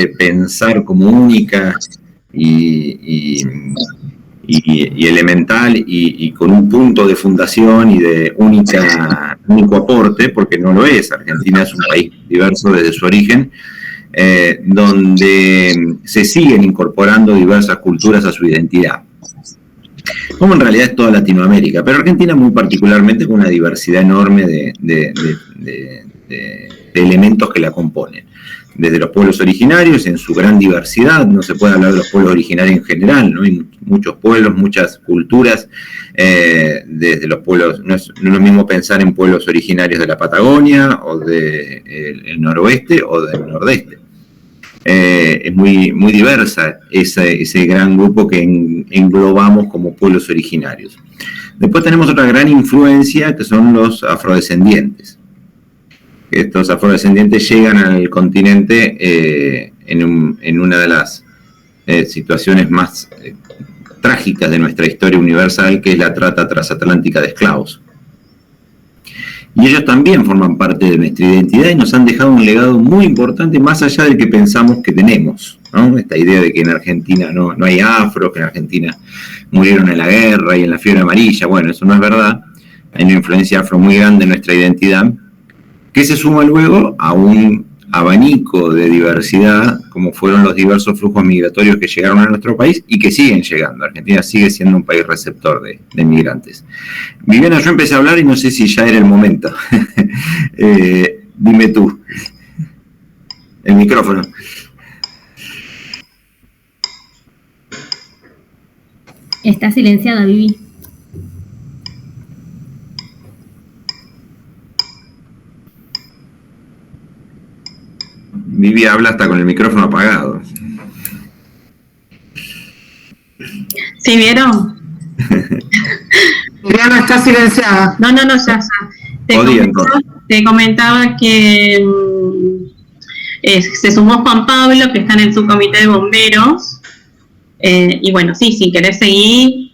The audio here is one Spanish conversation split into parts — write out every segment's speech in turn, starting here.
pensar como única y elemental y con un punto de fundación y de único aporte, porque no lo es. Argentina es un país diverso desde su origen, donde se siguen incorporando diversas culturas a su identidad, como en realidad es toda Latinoamérica, pero Argentina muy particularmente con una diversidad enorme de elementos que la componen. Desde los pueblos originarios, en su gran diversidad, no se puede hablar de los pueblos originarios en general, ¿no? Hay muchos pueblos, muchas culturas, desde los pueblos, no es lo mismo pensar en pueblos originarios de la Patagonia, o del noroeste, o del nordeste. Es muy diversa ese gran grupo que englobamos como pueblos originarios. Después tenemos otra gran influencia, que son los afrodescendientes. Estos afrodescendientes llegan al continente en una de las situaciones más trágicas de nuestra historia universal, que es la trata transatlántica de esclavos. Y ellos también forman parte de nuestra identidad y nos han dejado un legado muy importante, más allá del que pensamos que tenemos, ¿no? Esta idea de que en Argentina no hay afros, que en Argentina murieron en la guerra y en la fiebre amarilla. Bueno, eso no es verdad. Hay una influencia afro muy grande en nuestra identidad, que se suma luego a un abanico de diversidad, como fueron los diversos flujos migratorios que llegaron a nuestro país y que siguen llegando. Argentina sigue siendo un país receptor de migrantes. Viviana, yo empecé a hablar y no sé si ya era el momento. Dime tú. El micrófono. Está silenciada, Vivi. Vivi habla hasta con el micrófono apagado. ¿Sí vieron? Viviana está silenciada. No, ya. Te comentaba que se sumó Juan Pablo, que está en el subcomité de bomberos. Y bueno, sí, si querés seguir,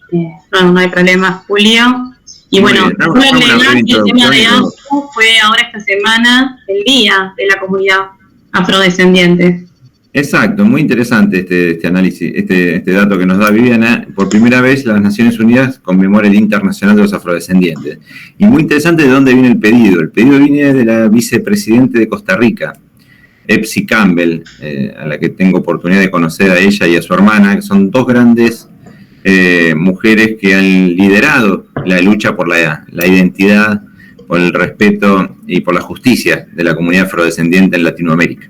no hay problema, Julio. Y bueno, el tema de AFRO fue ahora esta semana el día de la comunidad afrodescendiente. Exacto, muy interesante este análisis, este dato que nos da Viviana. Por primera vez las Naciones Unidas conmemora el Día Internacional de los Afrodescendientes. Y muy interesante de dónde viene el pedido. El pedido viene de la vicepresidente de Costa Rica, Epsi Campbell, a la que tengo oportunidad de conocer a ella y a su hermana, que son dos grandes mujeres que han liderado la lucha por la identidad, por el respeto y por la justicia de la comunidad afrodescendiente en Latinoamérica.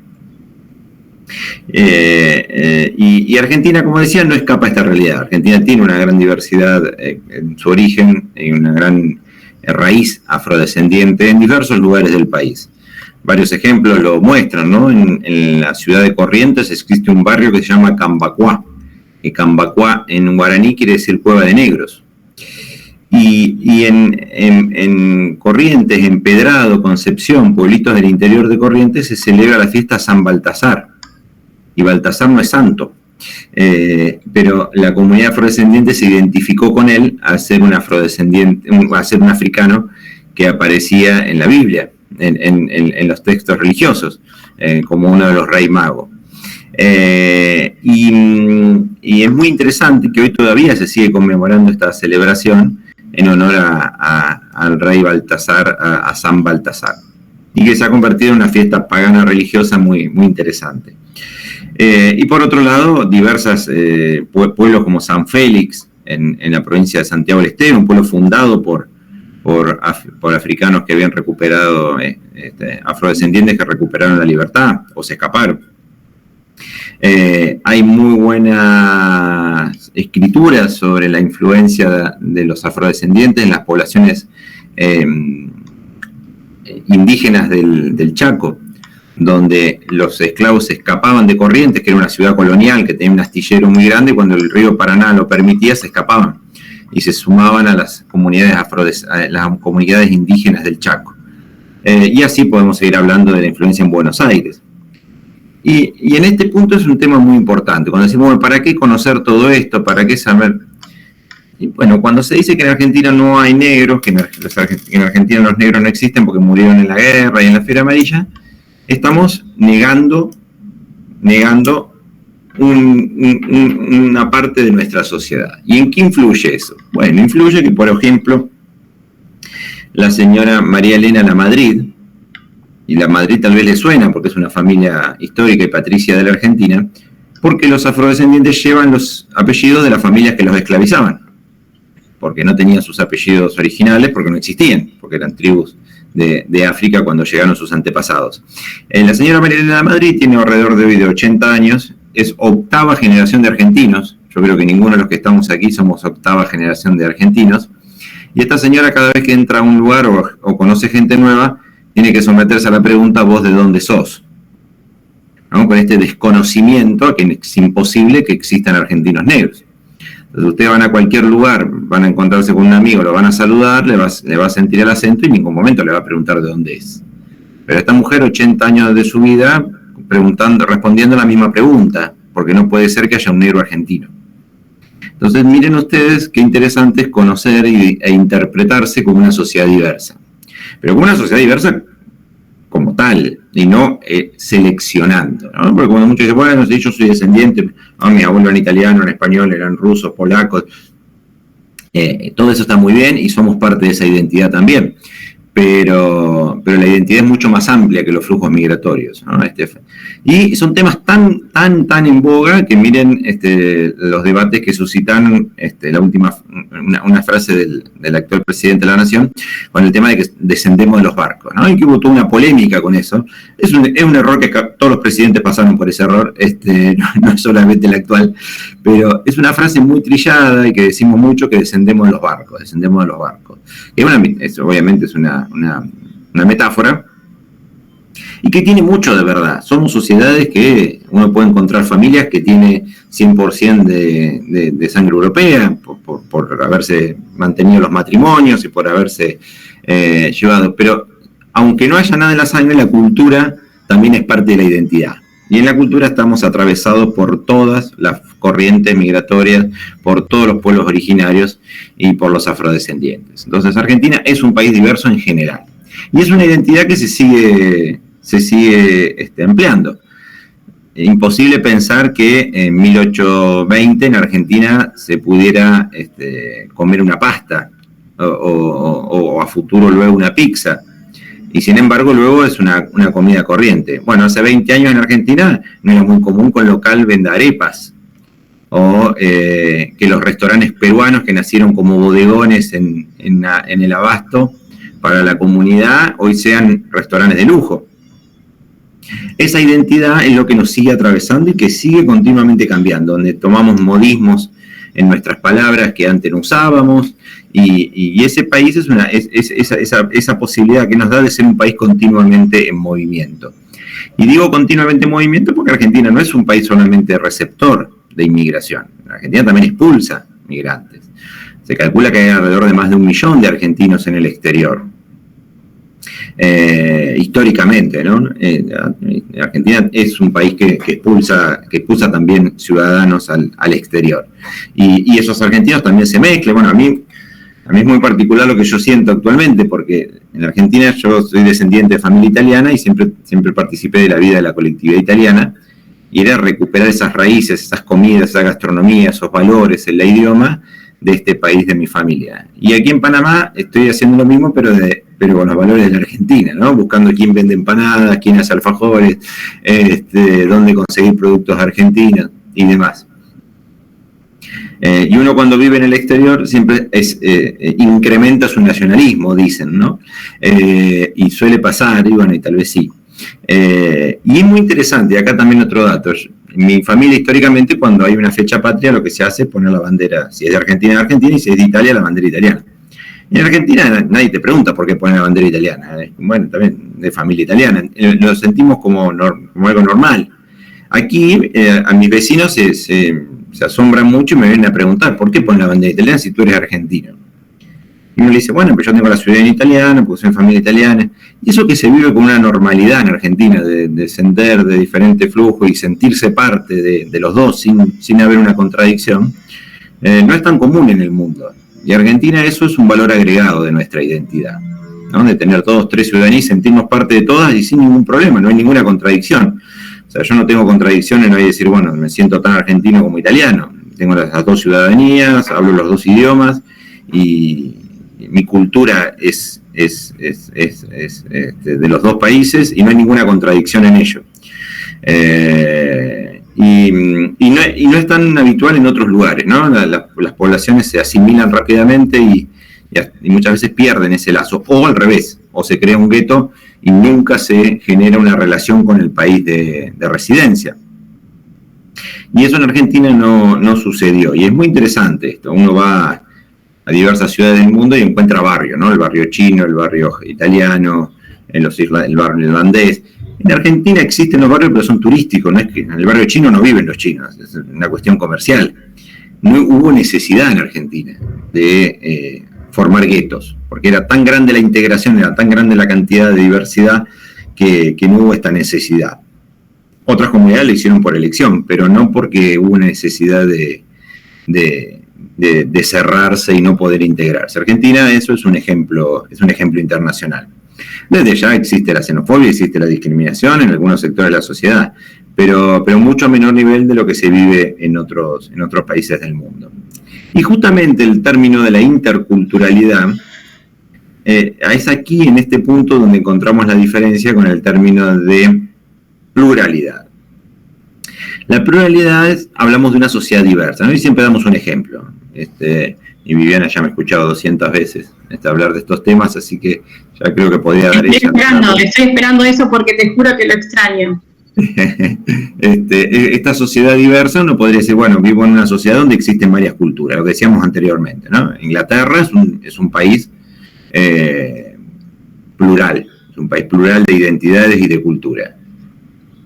Y Argentina, como decía, no escapa a esta realidad. Argentina tiene una gran diversidad en su origen y una gran raíz afrodescendiente en diversos lugares del país. Varios ejemplos lo muestran, ¿no? En la ciudad de Corrientes existe un barrio que se llama Cambacuá, y Cambacuá en guaraní quiere decir cueva de negros. Y en Corrientes, en Pedrado, Concepción, pueblitos del interior de Corrientes, se celebra la fiesta San Baltasar. Y Baltasar no es santo, pero la comunidad afrodescendiente se identificó con él al ser un afrodescendiente, al ser un africano que aparecía en la Biblia, en los textos religiosos, como uno de los reyes magos. Y es muy interesante que hoy todavía se sigue conmemorando esta celebración en honor al rey Baltasar, a San Baltasar, y que se ha convertido en una fiesta pagana religiosa muy, muy interesante. Y por otro lado, diversos pueblos como San Félix, en la provincia de Santiago del Estero, un pueblo fundado por africanos que habían recuperado, afrodescendientes que recuperaron la libertad o se escaparon. Hay muy buenas escrituras sobre la influencia de los afrodescendientes en las poblaciones indígenas del Chaco, donde los esclavos escapaban de Corrientes, que era una ciudad colonial que tenía un astillero muy grande, y cuando el río Paraná lo permitía, se escapaban y se sumaban a las comunidades indígenas del Chaco. Y así podemos seguir hablando de la influencia en Buenos Aires. Y en este punto es un tema muy importante. Cuando decimos, bueno, ¿para qué conocer todo esto? ¿Para qué saber? Y bueno, cuando se dice que en Argentina no hay negros, que en Argentina los negros no existen porque murieron en la guerra y en la fiebre amarilla, estamos negando negando una parte de nuestra sociedad. ¿Y en qué influye eso? Bueno, influye que, por ejemplo, la señora María Elena Lamadrid, y Lamadrid tal vez le suena porque es una familia histórica y patricia de la Argentina, porque los afrodescendientes llevan los apellidos de las familias que los esclavizaban, porque no tenían sus apellidos originales, porque no existían, porque eran tribus de África cuando llegaron sus antepasados. La señora María Elena Lamadrid tiene alrededor de hoy de 80 años, es octava generación de argentinos. Yo creo que ninguno de los que estamos aquí somos octava generación de argentinos. Y esta señora, cada vez que entra a un lugar o conoce gente nueva, tiene que someterse a la pregunta: ¿vos de dónde sos? ¿No? Con este desconocimiento que es imposible que existan argentinos negros. Entonces ustedes van a cualquier lugar, van a encontrarse con un amigo, lo van a saludar, le va a sentir el acento y en ningún momento le va a preguntar de dónde es. Pero esta mujer, 80 años de su vida, respondiendo la misma pregunta, porque no puede ser que haya un negro argentino. Entonces miren ustedes qué interesante es conocer e interpretarse como una sociedad diversa, pero como una sociedad diversa como tal, y no seleccionando, ¿no? Porque cuando muchos dicen, bueno, si yo soy descendiente, mi abuelo era italiano, era español, eran rusos, polacos, todo eso está muy bien y somos parte de esa identidad también. Pero la identidad es mucho más amplia que los flujos migratorios, ¿no? Y son temas tan en boga que miren los debates que suscitan una frase del actual presidente de la Nación con el tema de que descendemos de los barcos, ¿no? Y que hubo toda una polémica con eso. Es un error que todos los presidentes pasaron por ese error, no es solamente el actual, pero es una frase muy trillada y que decimos mucho, que descendemos de los barcos. Eso obviamente es una metáfora y que tiene mucho de verdad. Somos sociedades que uno puede encontrar familias que tiene 100% de sangre europea por haberse mantenido los matrimonios y por haberse llevado, pero aunque no haya nada en la sangre, la cultura también es parte de la identidad. Y en la cultura estamos atravesados por todas las corrientes migratorias, por todos los pueblos originarios y por los afrodescendientes. Entonces Argentina es un país diverso en general. Y es una identidad que se sigue ampliando. Imposible pensar que en 1820 en Argentina se pudiera comer una pasta o a futuro luego una pizza. Y sin embargo luego es una comida corriente. Bueno, hace 20 años en Argentina no era muy común que un local venda arepas, o que los restaurantes peruanos que nacieron como bodegones en el abasto para la comunidad hoy sean restaurantes de lujo. Esa identidad es lo que nos sigue atravesando y que sigue continuamente cambiando, donde tomamos modismos en nuestras palabras que antes no usábamos, y ese país es esa posibilidad que nos da de ser un país continuamente en movimiento. Y digo continuamente en movimiento porque Argentina no es un país solamente receptor de inmigración. Argentina también expulsa migrantes. Se calcula que hay alrededor de más de 1 millón de argentinos en el exterior. Históricamente, ¿no? Argentina es un país que expulsa también ciudadanos al exterior. Y esos argentinos también se mezclan. Bueno, a mí es muy particular lo que yo siento actualmente, porque en Argentina yo soy descendiente de familia italiana y siempre participé de la vida de la colectividad italiana, y era recuperar esas raíces, esas comidas, esa gastronomía, esos valores, el idioma de este país de mi familia. Y aquí en Panamá estoy haciendo lo mismo, pero con los valores de la Argentina, ¿no? Buscando quién vende empanadas, quién hace alfajores, dónde conseguir productos argentinos y demás. Y uno cuando vive en el exterior siempre incrementa su nacionalismo, dicen, ¿no? Y suele pasar, y bueno, y tal vez sí. Y es muy interesante, acá también otro dato. En mi familia históricamente, cuando hay una fecha patria, lo que se hace es poner la bandera, si es de Argentina, y si es de Italia, la bandera italiana. Y en Argentina nadie te pregunta por qué poner la bandera italiana. Bueno, también de familia italiana. Lo sentimos como algo normal. Aquí a mis vecinos se asombran mucho y me vienen a preguntar ¿por qué ponen la bandera italiana si tú eres argentino? Y uno le dice, bueno, pues yo tengo la ciudadanía italiana, porque soy familia italiana. Y eso que se vive con una normalidad en Argentina, de descender de diferentes flujos y sentirse parte de los dos sin haber una contradicción, no es tan común en el mundo. Y Argentina eso es un valor agregado de nuestra identidad, ¿no? De tener todos 3 ciudadanías, sentirnos parte de todas y sin ningún problema, no hay ninguna contradicción. O sea, yo no tengo contradicciones, no hay que decir, bueno, me siento tan argentino como italiano. Tengo las dos ciudadanías, hablo los dos idiomas y mi cultura es de los dos países y no hay ninguna contradicción en ello. Y no es tan habitual en otros lugares, ¿no? Las poblaciones se asimilan rápidamente y muchas veces pierden ese lazo, o al revés, o se crea un gueto y nunca se genera una relación con el país de residencia. Y eso en Argentina no sucedió, y es muy interesante esto. Uno va a diversas ciudades del mundo y encuentra barrios, ¿no? El barrio chino, el barrio italiano, el barrio irlandés. En Argentina existen los barrios, pero son turísticos, no es que en el barrio chino no viven los chinos, es una cuestión comercial. No hubo necesidad en Argentina de formar guetos, porque era tan grande la integración, era tan grande la cantidad de diversidad que no hubo esta necesidad. Otras comunidades lo hicieron por elección, pero no porque hubo una necesidad de cerrarse y no poder integrarse. Argentina, eso es un ejemplo internacional. Desde ya existe la xenofobia, existe la discriminación en algunos sectores de la sociedad, pero mucho a menor nivel de lo que se vive en otros países del mundo. Y justamente el término de la interculturalidad es aquí, en este punto, donde encontramos la diferencia con el término de pluralidad. La pluralidad hablamos de una sociedad diversa, ¿no? Y siempre damos un ejemplo. Y Viviana ya me ha escuchado 200 veces hablar de estos temas, así que ya creo que podría dar ella. Estoy esperando eso porque te juro que lo extraño. Esta sociedad diversa no podría decir, bueno, vivo en una sociedad donde existen varias culturas, lo que decíamos anteriormente, ¿no? Inglaterra es un país plural, es un país plural de identidades y de cultura.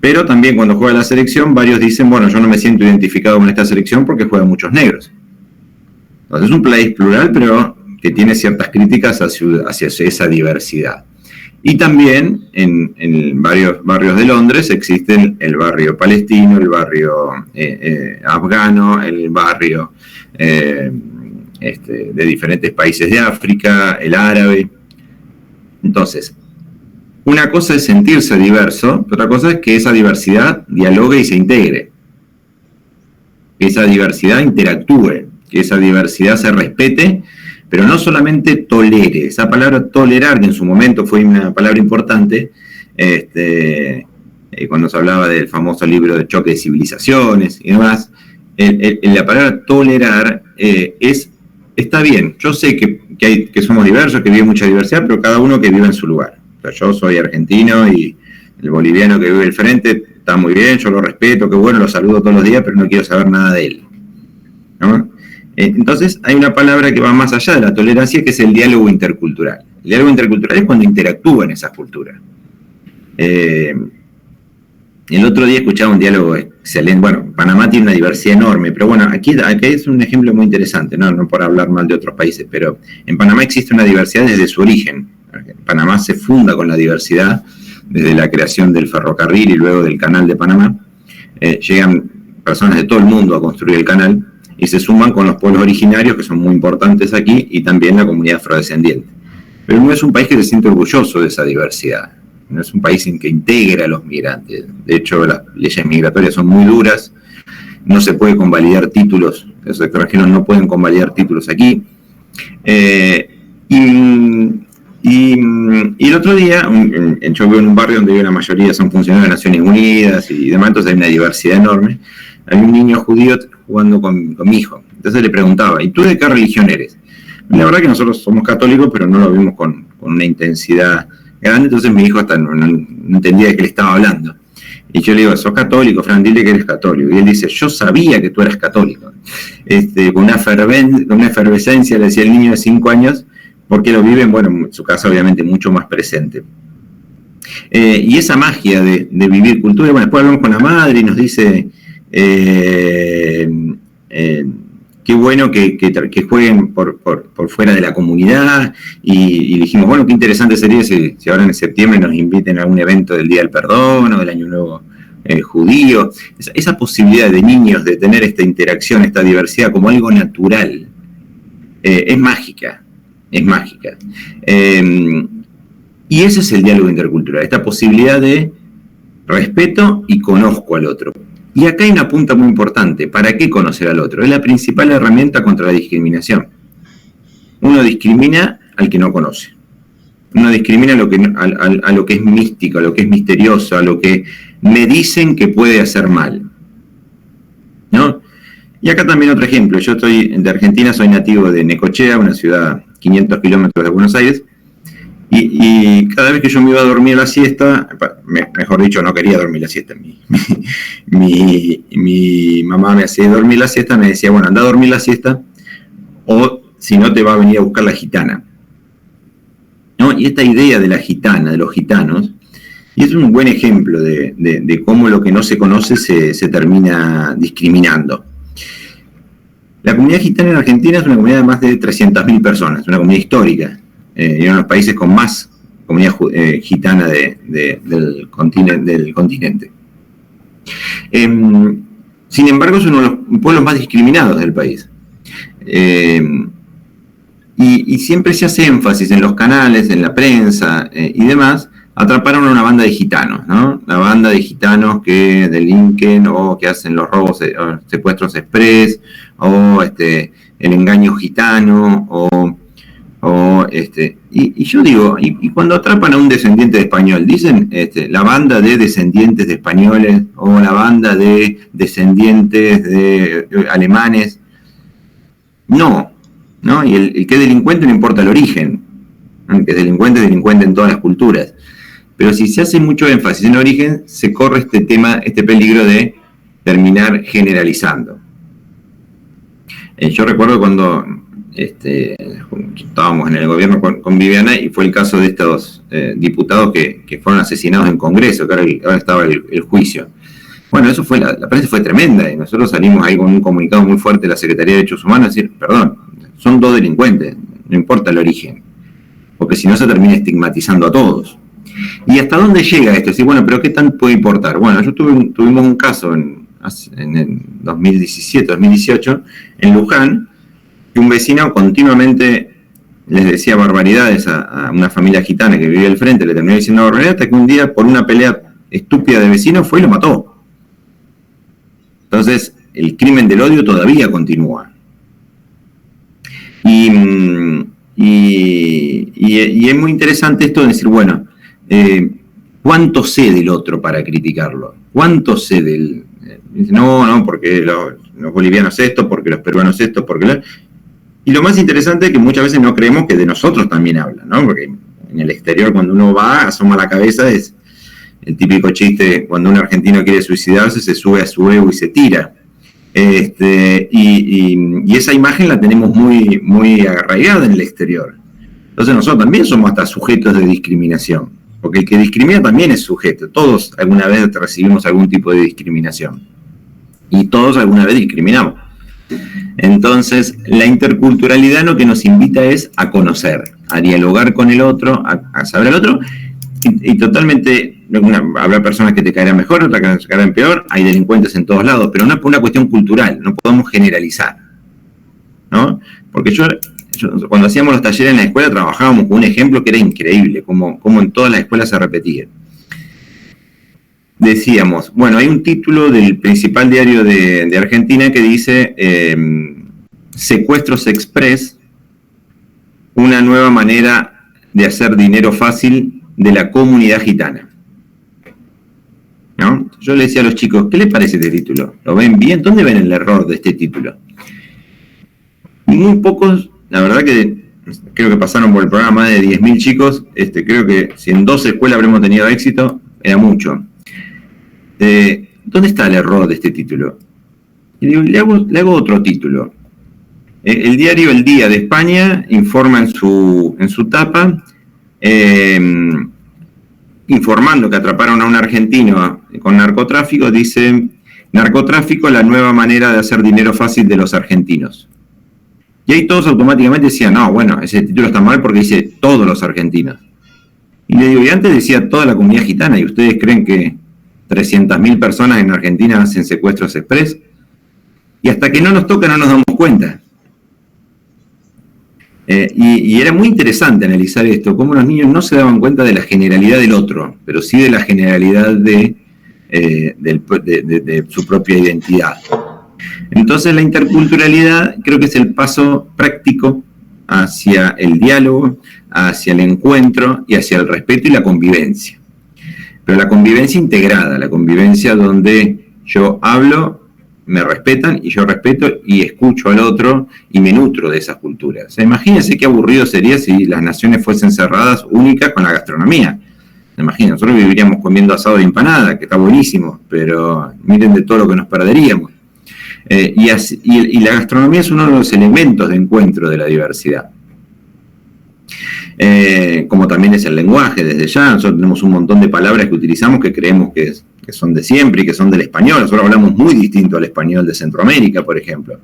Pero también cuando juega la selección, varios dicen, bueno, yo no me siento identificado con esta selección porque juegan muchos negros. Entonces es un país plural, pero que tiene ciertas críticas hacia esa diversidad. Y también en varios barrios de Londres existen el barrio palestino, el barrio afgano, el barrio de diferentes países de África, el árabe. Entonces, una cosa es sentirse diverso, otra cosa es que esa diversidad dialogue y se integre. Que esa diversidad interactúe, que esa diversidad se respete, pero no solamente tolere. Esa palabra tolerar, que en su momento fue una palabra importante, cuando se hablaba del famoso libro de Choque de Civilizaciones y demás, la palabra tolerar está bien. Yo sé que somos diversos, que vive mucha diversidad, pero cada uno que vive en su lugar. O sea, yo soy argentino y el boliviano que vive al frente está muy bien, yo lo respeto, qué bueno, lo saludo todos los días, pero no quiero saber nada de él, ¿no? Entonces hay una palabra que va más allá de la tolerancia, que es el diálogo intercultural. El diálogo intercultural es cuando interactúan esas culturas. El otro día escuchaba un diálogo excelente. Bueno, Panamá tiene una diversidad enorme, pero bueno, aquí es un ejemplo muy interesante, no por hablar mal de otros países, pero en Panamá existe una diversidad desde su origen. Panamá se funda con la diversidad desde la creación del ferrocarril y luego del canal de Panamá. Llegan personas de todo el mundo a construir el canal y se suman con los pueblos originarios, que son muy importantes aquí, y también la comunidad afrodescendiente. Pero no es un país que se siente orgulloso de esa diversidad, no es un país en que integra a los migrantes. De hecho, las leyes migratorias son muy duras, no se puede convalidar títulos, los extranjeros no pueden convalidar títulos aquí. Y el otro día, yo vivo en un barrio donde la mayoría son funcionarios de Naciones Unidas y demás, entonces hay una diversidad enorme. Hay un niño judío jugando con mi hijo. Entonces le preguntaba, ¿y tú de qué religión eres? La verdad que nosotros somos católicos, pero no lo vimos con una intensidad grande, entonces mi hijo hasta no entendía de qué le estaba hablando. Y yo le digo, sos católico, Fran, dile que eres católico. Y él dice, yo sabía que tú eras católico. Con una efervescencia, le decía el niño de 5 años, porque lo viven, bueno, en su casa obviamente mucho más presente. Y esa magia de vivir cultura, bueno, después hablamos con la madre y nos dice, qué bueno que jueguen por fuera de la comunidad, y dijimos, bueno, qué interesante sería si ahora en septiembre nos inviten a un evento del Día del Perdón o del Año Nuevo judío. Esa posibilidad de niños de tener esta interacción, esta diversidad como algo natural, es mágica. Es mágica. Y ese es el diálogo intercultural, esta posibilidad de respeto y conozco al otro. Y acá hay una punta muy importante. ¿Para qué conocer al otro? Es la principal herramienta contra la discriminación. Uno discrimina al que no conoce. Uno discrimina a lo que es místico, a lo que es misterioso, a lo que me dicen que puede hacer mal, ¿no? Y acá también otro ejemplo. Yo soy de Argentina, soy nativo de Necochea, una ciudad a 500 kilómetros de Buenos Aires, y cada vez que yo me iba a dormir la siesta, mejor dicho, no quería dormir la siesta, mi mamá me hacía dormir la siesta, me decía, bueno, anda a dormir la siesta, o si no te va a venir a buscar la gitana, ¿no? Y esta idea de la gitana, de los gitanos, y es un buen ejemplo de cómo lo que no se conoce se termina discriminando. La comunidad gitana en Argentina es una comunidad de más de 300.000 personas, una comunidad histórica, y uno de los países con más comunidad gitana del continente. Sin embargo, es uno de los pueblos más discriminados del país. Y siempre se hace énfasis en los canales, en la prensa y demás. Atraparon a una banda de gitanos, ¿no? La banda de gitanos que delinquen o que hacen los robos, secuestros express, o el engaño gitano, y yo digo, y cuando atrapan a un descendiente de español, dicen la banda de descendientes de españoles o la banda de descendientes de alemanes. No, y el que es delincuente no importa el origen, el que es delincuente en todas las culturas. Pero si se hace mucho énfasis en el origen, se corre este peligro de terminar generalizando. Yo recuerdo cuando estábamos en el gobierno con Viviana, y fue el caso de estos diputados que fueron asesinados en Congreso, que ahora estaba el juicio. Bueno, eso fue la prensa fue tremenda, y nosotros salimos ahí con un comunicado muy fuerte de la Secretaría de Derechos Humanos, a decir, perdón, son dos delincuentes, no importa el origen, porque si no se termina estigmatizando a todos. ¿Y hasta dónde llega esto? Sí, bueno, pero ¿qué tanto puede importar? Bueno, tuvimos un caso en el 2017, 2018, en Luján, que un vecino continuamente les decía barbaridades a una familia gitana que vivía al frente, le terminó diciendo barbaridades, hasta que un día, por una pelea estúpida de vecinos, fue y lo mató. Entonces, el crimen del odio todavía continúa. Y es muy interesante esto de decir, bueno, ¿cuánto sé del otro para criticarlo? ¿Cuánto sé del...? No, porque los bolivianos esto, porque los peruanos esto, porque... Y lo más interesante es que muchas veces no creemos que de nosotros también hablan, ¿no? Porque en el exterior, cuando uno va, asoma la cabeza, es el típico chiste, cuando un argentino quiere suicidarse, se sube a su ego y se tira. Y esa imagen la tenemos muy, muy arraigada en el exterior. Entonces nosotros también somos hasta sujetos de discriminación, porque el que discrimina también es sujeto. Todos alguna vez recibimos algún tipo de discriminación, y todos alguna vez discriminamos. Entonces, la interculturalidad lo que nos invita es a conocer, a dialogar con el otro, a saber al otro, y totalmente, habrá personas que te caerán mejor, otras que te caerán peor, hay delincuentes en todos lados, pero no es por una cuestión cultural, no podemos generalizar, ¿no? Porque yo cuando hacíamos los talleres en la escuela trabajábamos con un ejemplo que era increíble, como en todas las escuelas se repetía. Decíamos, bueno, hay un título del principal diario de Argentina que dice Secuestros Express, una nueva manera de hacer dinero fácil de la comunidad gitana, ¿no? Yo le decía a los chicos, ¿qué les parece este título? ¿Lo ven bien? ¿Dónde ven el error de este título? Y muy pocos, la verdad que creo que pasaron por el programa de 10.000 chicos, creo que si en 12 escuelas habremos tenido éxito, era mucho. ¿Dónde está el error de este título? Y digo, le hago otro título. El diario El Día de España informa en su tapa, informando que atraparon a un argentino con narcotráfico, dice, narcotráfico, la nueva manera de hacer dinero fácil de los argentinos. Y ahí todos automáticamente decían, no, bueno, ese título está mal porque dice todos los argentinos. Y le digo, y antes decía toda la comunidad gitana, ¿y ustedes creen que 300.000 personas en Argentina hacen secuestros express? Y hasta que no nos toca no nos damos cuenta. Y era muy interesante analizar esto, cómo los niños no se daban cuenta de la generalidad del otro, pero sí de la generalidad de de su propia identidad. Entonces la interculturalidad creo que es el paso práctico hacia el diálogo, hacia el encuentro y hacia el respeto y la convivencia. Pero la convivencia integrada, la convivencia donde yo hablo, me respetan y yo respeto y escucho al otro y me nutro de esas culturas. O sea, imagínense qué aburrido sería si las naciones fuesen cerradas únicas con la gastronomía. Imagínense, nosotros viviríamos comiendo asado de empanada, que está buenísimo, pero miren de todo lo que nos perderíamos. Y la gastronomía es uno de los elementos de encuentro de la diversidad. Como también es el lenguaje, desde ya, nosotros tenemos un montón de palabras que utilizamos que creemos que son de siempre y que son del español. Nosotros hablamos muy distinto al español de Centroamérica, por ejemplo,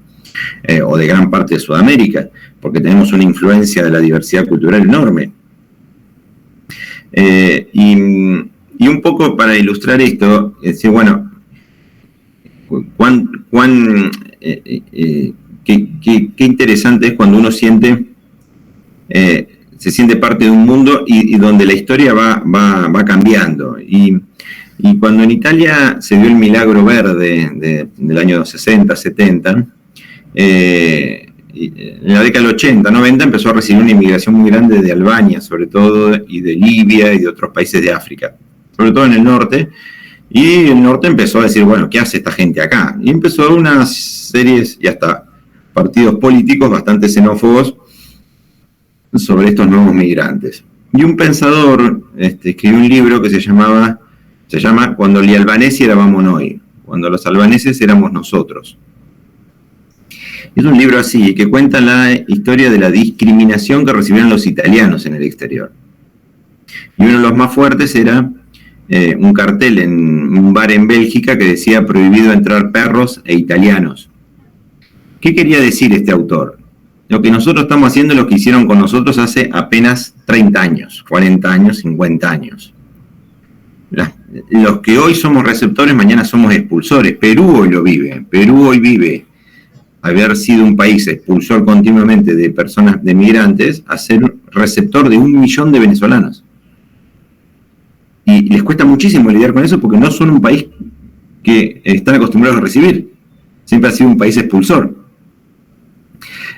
o de gran parte de Sudamérica, porque tenemos una influencia de la diversidad cultural enorme. Y un poco para ilustrar esto, es decir, bueno, qué interesante es cuando uno se siente parte de un mundo y donde la historia va cambiando. Y cuando en Italia se dio el milagro verde del año 60, 70, en la década del 80, 90 empezó a recibir una inmigración muy grande de Albania, sobre todo, y de Libia y de otros países de África, sobre todo en el norte. Y el norte empezó a decir, bueno, ¿qué hace esta gente acá? Y empezó unas series y hasta partidos políticos bastante xenófobos sobre estos nuevos migrantes. Y un pensador escribió un libro que se llama Cuando gli albanesi eravamo noi, cuando los albaneses éramos nosotros. Es un libro así, que cuenta la historia de la discriminación que recibieron los italianos en el exterior. Y uno de los más fuertes era un cartel en un bar en Bélgica que decía prohibido entrar perros e italianos. ¿Qué quería decir este autor? Lo que nosotros estamos haciendo es lo que hicieron con nosotros hace apenas 30 años, 40 años, 50 años. Los que hoy somos receptores, mañana somos expulsores. Perú hoy lo vive. Perú hoy vive haber sido un país expulsor continuamente de personas, de migrantes, a ser receptor de 1 millón de venezolanos. Y les cuesta muchísimo lidiar con eso porque no son un país que están acostumbrados a recibir. Siempre ha sido un país expulsor.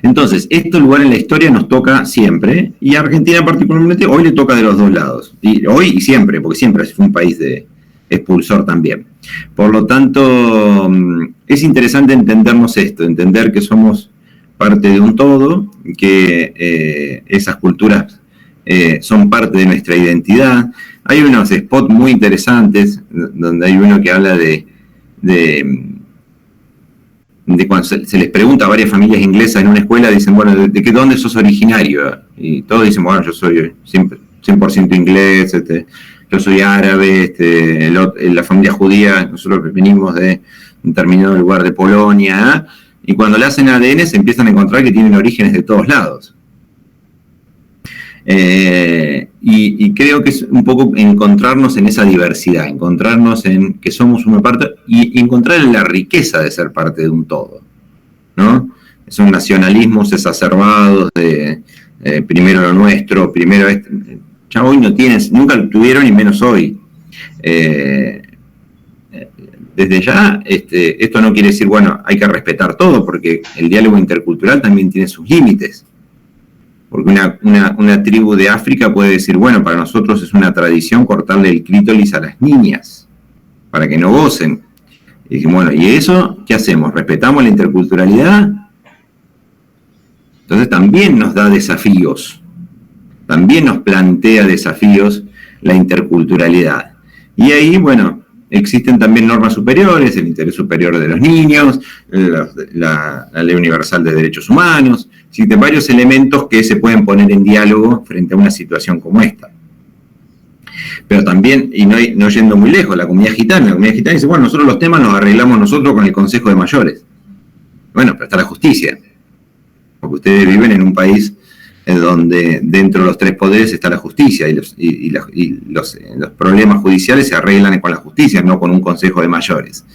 Entonces, este lugar en la historia nos toca siempre, y a Argentina particularmente hoy le toca de los dos lados. Y hoy y siempre, porque siempre es un país de expulsor también. Por lo tanto, es interesante entendernos esto, entender que somos parte de un todo, que esas culturas son parte de nuestra identidad. Hay unos spots muy interesantes, donde hay uno que habla de cuando se les pregunta a varias familias inglesas en una escuela, dicen, bueno, ¿de dónde sos originario? Y todos dicen, bueno, yo soy 100% inglés, yo soy árabe, la familia judía, nosotros venimos de un determinado lugar de Polonia, y cuando le hacen ADN se empiezan a encontrar que tienen orígenes de todos lados. Y creo que es un poco encontrarnos en esa diversidad, encontrarnos en que somos una parte y encontrar la riqueza de ser parte de un todo, ¿no? Esos nacionalismos exacerbados de primero lo nuestro, primero ya hoy no tienes, nunca lo tuvieron y menos hoy. Desde ya, esto no quiere decir, bueno, hay que respetar todo, porque el diálogo intercultural también tiene sus límites. Porque una tribu de África puede decir, bueno, para nosotros es una tradición cortarle el clítoris a las niñas, para que no gocen. Y dijimos, bueno, ¿y eso qué hacemos? ¿Respetamos la interculturalidad? Entonces también nos da desafíos, también nos plantea desafíos la interculturalidad. Y ahí, bueno, existen también normas superiores, el interés superior de los niños, la Ley Universal de Derechos Humanos. Existen varios elementos que se pueden poner en diálogo frente a una situación como esta. Pero también, y no yendo muy lejos, la comunidad gitana dice, bueno, nosotros los temas los arreglamos nosotros con el Consejo de Mayores. Bueno, pero está la justicia, porque ustedes viven en un país en donde dentro de los 3 poderes está la justicia, y los problemas judiciales se arreglan con la justicia, no con un Consejo de Mayores.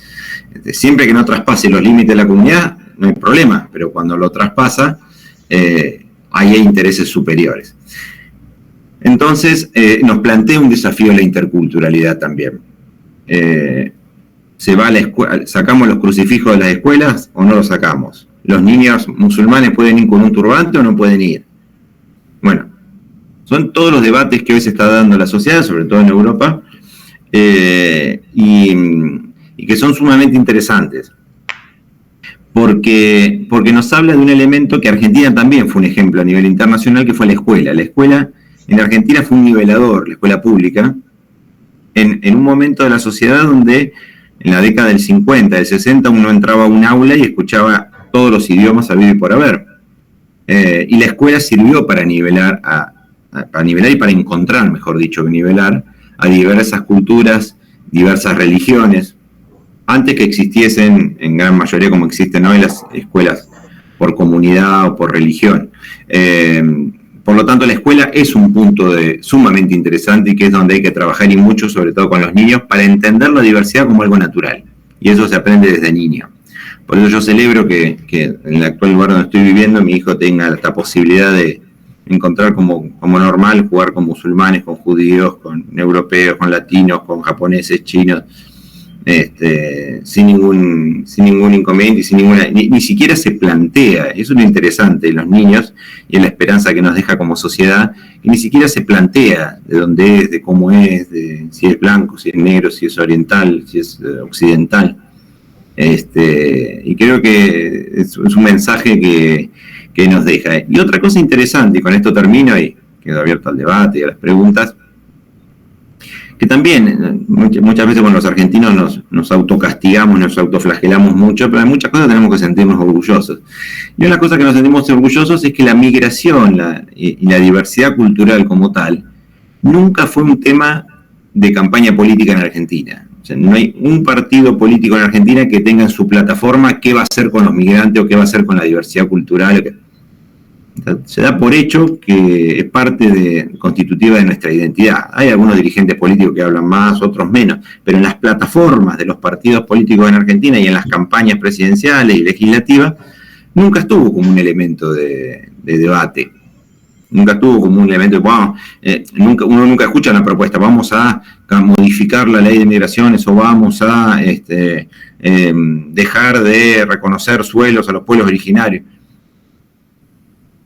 Siempre que no traspase los límites de la comunidad, no hay problema, pero cuando lo traspasa, hay intereses superiores. Entonces, nos plantea un desafío la interculturalidad también. se va a la escuela, ¿sacamos los crucifijos de las escuelas o no los sacamos? ¿Los niños musulmanes pueden ir con un turbante o no pueden ir? Bueno, son todos los debates que hoy se está dando en la sociedad, sobre todo en Europa, y que son sumamente interesantes. Porque nos habla de un elemento que Argentina también fue un ejemplo a nivel internacional, que fue la escuela. La escuela en Argentina fue un nivelador, la escuela pública, en un momento de la sociedad donde en la década del 50, del 60, uno entraba a un aula y escuchaba todos los idiomas habido y por haber. Y la escuela sirvió para nivelar, para nivelar y para encontrar, mejor dicho, que nivelar, a diversas culturas, diversas religiones, antes que existiesen en gran mayoría como existen hoy las escuelas por comunidad o por religión. Por lo tanto, la escuela es un punto sumamente interesante y que es donde hay que trabajar y mucho, sobre todo con los niños, para entender la diversidad como algo natural. Y eso se aprende desde niño. Por eso yo celebro que en el actual lugar donde estoy viviendo mi hijo tenga esta posibilidad de encontrar como normal jugar con musulmanes, con judíos, con europeos, con latinos, con japoneses, chinos, sin ningún inconveniente, ni siquiera se plantea. Eso es lo interesante de los niños y en la esperanza que nos deja como sociedad, y ni siquiera se plantea de dónde es, de cómo es, de si es blanco, si es negro, si es oriental, si es occidental. Y creo que es un mensaje que nos deja. Y otra cosa interesante, y con esto termino y quedo abierto al debate y a las preguntas, que también muchas veces con los argentinos nos autocastigamos, nos autoflagelamos mucho, pero en muchas cosas tenemos que sentirnos orgullosos. Y una de las cosas que nos sentimos orgullosos es que la migración y la diversidad cultural como tal nunca fue un tema de campaña política en Argentina. O sea, no hay un partido político en Argentina que tenga en su plataforma qué va a hacer con los migrantes o qué va a hacer con la diversidad cultural. Se da por hecho que es parte constitutiva de nuestra identidad. Hay algunos dirigentes políticos que hablan más, otros menos, pero en las plataformas de los partidos políticos en Argentina y en las campañas presidenciales y legislativas nunca estuvo como un elemento de debate. Nunca estuvo como un elemento de, uno nunca escucha una propuesta, vamos a modificar la ley de migraciones o vamos a dejar de reconocer suelos a los pueblos originarios.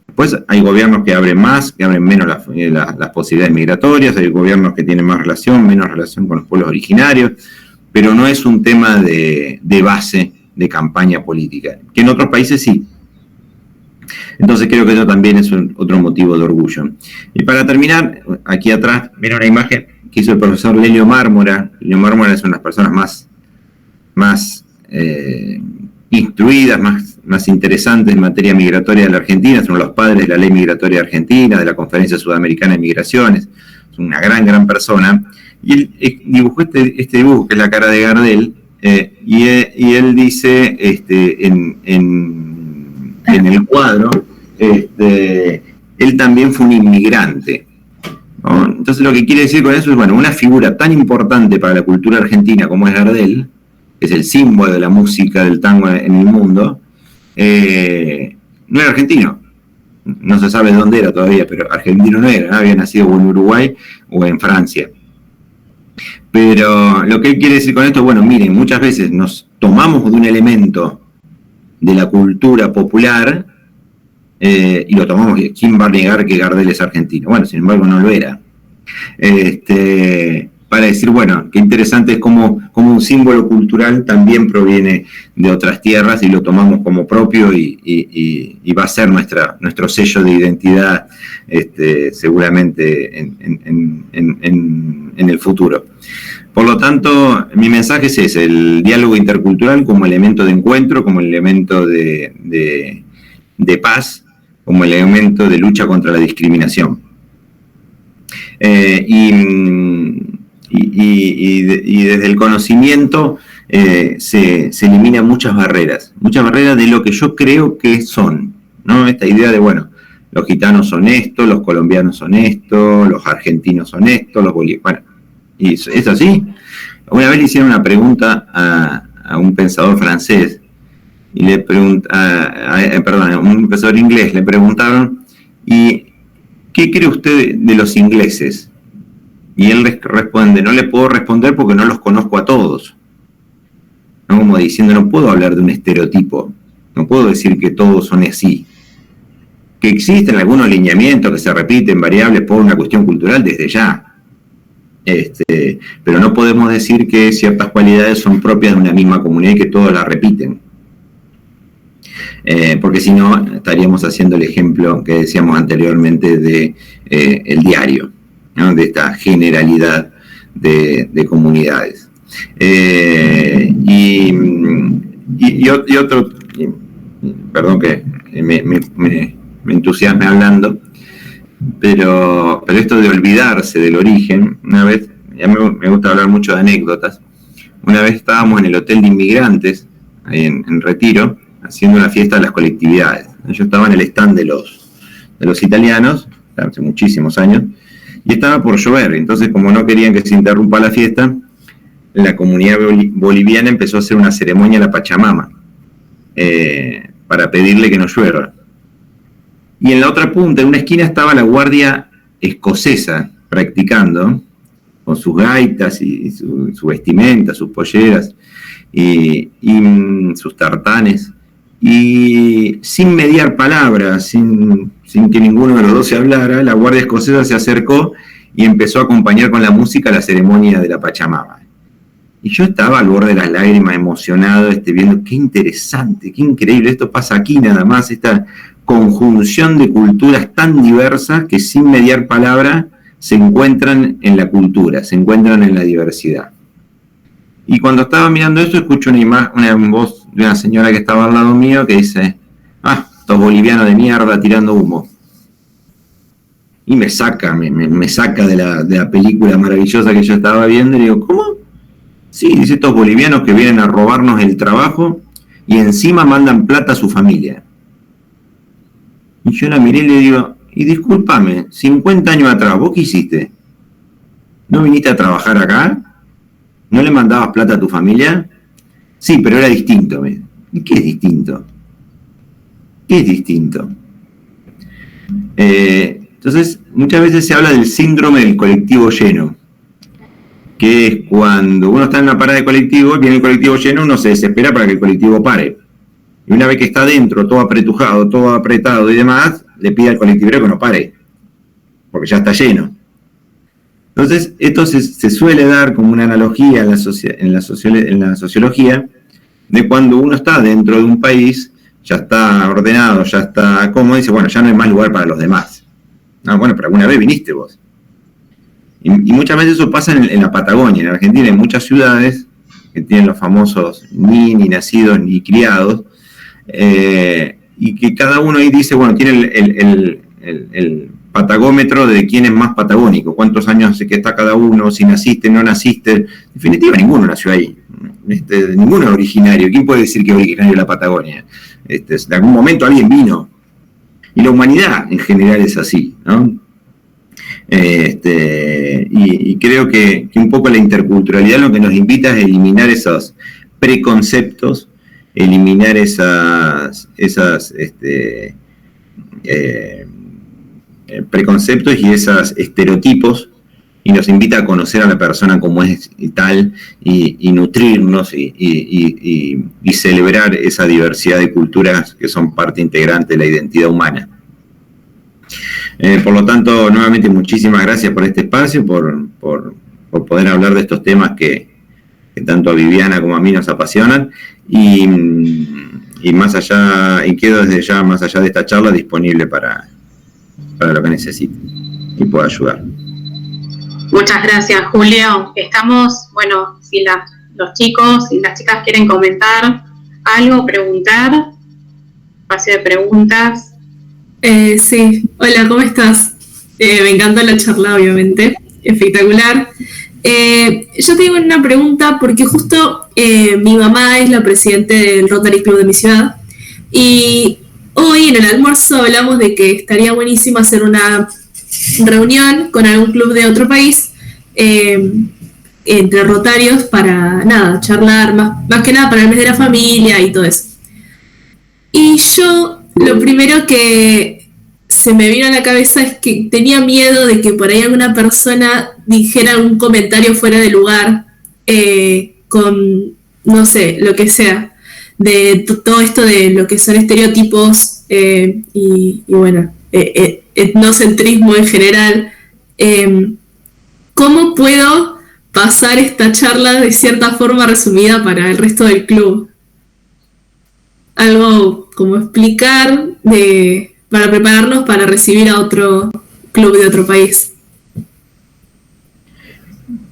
Después hay gobiernos que abren más, que abren menos las posibilidades migratorias, hay gobiernos que tienen más relación, menos relación con los pueblos originarios, pero no es un tema de base de campaña política, que en otros países sí. Entonces creo que eso también es otro motivo de orgullo. Y para terminar, aquí atrás viene una imagen que hizo el profesor Lelio Mármora. Lelio Mármora es una de las personas más instruidas, más interesantes en materia migratoria de la Argentina, es uno de los padres de la ley migratoria argentina, de la Conferencia Sudamericana de Migraciones, es una gran persona, y él dibujó este dibujo, que es la cara de Gardel, y él dice en el cuadro, él también fue un inmigrante, ¿no? Entonces lo que quiere decir con eso es, bueno, una figura tan importante para la cultura argentina como es Gardel, que es el símbolo de la música del tango en el mundo, no era argentino, no se sabe dónde era todavía, pero argentino no era, ¿no? Había nacido o en Uruguay o en Francia. Pero lo que él quiere decir con esto, bueno, miren, muchas veces nos tomamos de un elemento de la cultura popular y lo tomamos, ¿quién va a negar que Gardel es argentino? Bueno, sin embargo no lo era. Para decir, bueno, qué interesante es como un símbolo cultural también proviene de otras tierras y lo tomamos como propio y va a ser nuestro sello de identidad seguramente en el futuro. Por lo tanto, mi mensaje es ese, el diálogo intercultural como elemento de encuentro, como elemento de paz, como elemento de lucha contra la discriminación. Y desde el conocimiento se eliminan muchas barreras de lo que yo creo que son, ¿no? Esta idea de, bueno, los gitanos son esto, los colombianos son esto, los argentinos son esto, los bolivianos, bueno, y es así. Una vez le hicieron una pregunta a un pensador francés, y le a un profesor inglés, le preguntaron, ¿y qué cree usted de los ingleses? Y él responde, no le puedo responder porque no los conozco a todos. ¿no? Como diciendo, no puedo hablar de un estereotipo, no puedo decir que todos son así. Que existen algunos lineamientos que se repiten, variables por una cuestión cultural desde ya. Pero no podemos decir que ciertas cualidades son propias de una misma comunidad y que todos las repiten. Porque si no, estaríamos haciendo el ejemplo que decíamos anteriormente de el diario, ¿no? De esta generalidad de comunidades. Y otro, perdón que me entusiasme hablando, pero esto de olvidarse del origen, una vez, ya me gusta hablar mucho de anécdotas, una vez estábamos en el Hotel de Inmigrantes, ahí en Retiro, haciendo una fiesta de las colectividades. Yo estaba en el stand de los italianos, hace muchísimos años, y estaba por llover, entonces como no querían que se interrumpa la fiesta, la comunidad boliviana empezó a hacer una ceremonia a la Pachamama, para pedirle que no llueva. Y en la otra punta, en una esquina, estaba la guardia escocesa practicando, con sus gaitas y su vestimenta, sus polleras y sus tartanes, y sin mediar palabras, sin que ninguno de los dos se hablara, la guardia escocesa se acercó y empezó a acompañar con la música la ceremonia de la Pachamama. Y yo estaba al borde de las lágrimas, emocionado, viendo qué interesante, qué increíble, esto pasa aquí nada más, esta conjunción de culturas tan diversas que sin mediar palabra se encuentran en la cultura, se encuentran en la diversidad. Y cuando estaba mirando eso, escucho una voz de una señora que estaba al lado mío que dice: estos bolivianos de mierda tirando humo. Y me saca de la película maravillosa que yo estaba viendo, y digo, ¿cómo? Sí, dice, estos bolivianos que vienen a robarnos el trabajo y encima mandan plata a su familia. Y yo la miré y le digo, y discúlpame, 50 años atrás, ¿vos qué hiciste? ¿No viniste a trabajar acá? ¿No le mandabas plata a tu familia? Sí, pero era distinto. ¿Y qué es distinto? ¿Qué es distinto? Entonces, muchas veces se habla del síndrome del colectivo lleno, que es cuando uno está en una parada de colectivo, viene el colectivo lleno, uno se desespera para que el colectivo pare. Y una vez que está dentro, todo apretujado, todo apretado y demás, le pide al colectivero que no pare, porque ya está lleno. Entonces, esto se suele dar como una analogía en la sociología, de cuando uno está dentro de un país, ya está ordenado, ya está cómodo, y dice, bueno, ya no hay más lugar para los demás. No, bueno, pero alguna vez viniste vos. Y muchas veces eso pasa en la Patagonia. En Argentina hay muchas ciudades que tienen los famosos ni nacidos ni criados, y que cada uno ahí dice, bueno, tiene el patagómetro de quién es más patagónico, cuántos años hace que está cada uno, si naciste, no naciste. En definitiva, ninguno nació ahí, ninguno es originario. ¿Quién puede decir que es originario de la Patagonia? En algún momento alguien vino, y la humanidad en general es así, ¿no? Y creo que un poco la interculturalidad lo que nos invita es a eliminar esos preconceptos, eliminar esas preconceptos y esos estereotipos, y nos invita a conocer a la persona como es y tal, y nutrirnos y celebrar esa diversidad de culturas que son parte integrante de la identidad humana. Por lo tanto, nuevamente muchísimas gracias por este espacio, por poder hablar de estos temas que tanto a Viviana como a mí nos apasionan, y más allá, y quedo desde ya, más allá de esta charla, disponible para lo que necesite y pueda ayudar. Muchas gracias, Julio. Estamos, bueno, si los chicos y las chicas quieren comentar algo, preguntar, espacio de preguntas. Sí, hola, ¿cómo estás? Me encanta la charla, obviamente, espectacular. Yo tengo una pregunta porque justo mi mamá es la presidente del Rotary Club de mi ciudad, y hoy en el almuerzo hablamos de que estaría buenísimo hacer una reunión con algún club de otro país, entre rotarios, para charlar, más que nada para el mes de la familia y todo eso. Y yo, lo primero que se me vino a la cabeza es que tenía miedo de que por ahí alguna persona dijera un comentario fuera de lugar, con no sé, lo que sea, de todo esto de lo que son estereotipos y bueno, etnocentrismo en general, ¿cómo puedo pasar esta charla de cierta forma resumida para el resto del club? Algo como explicar para prepararnos para recibir a otro club de otro país.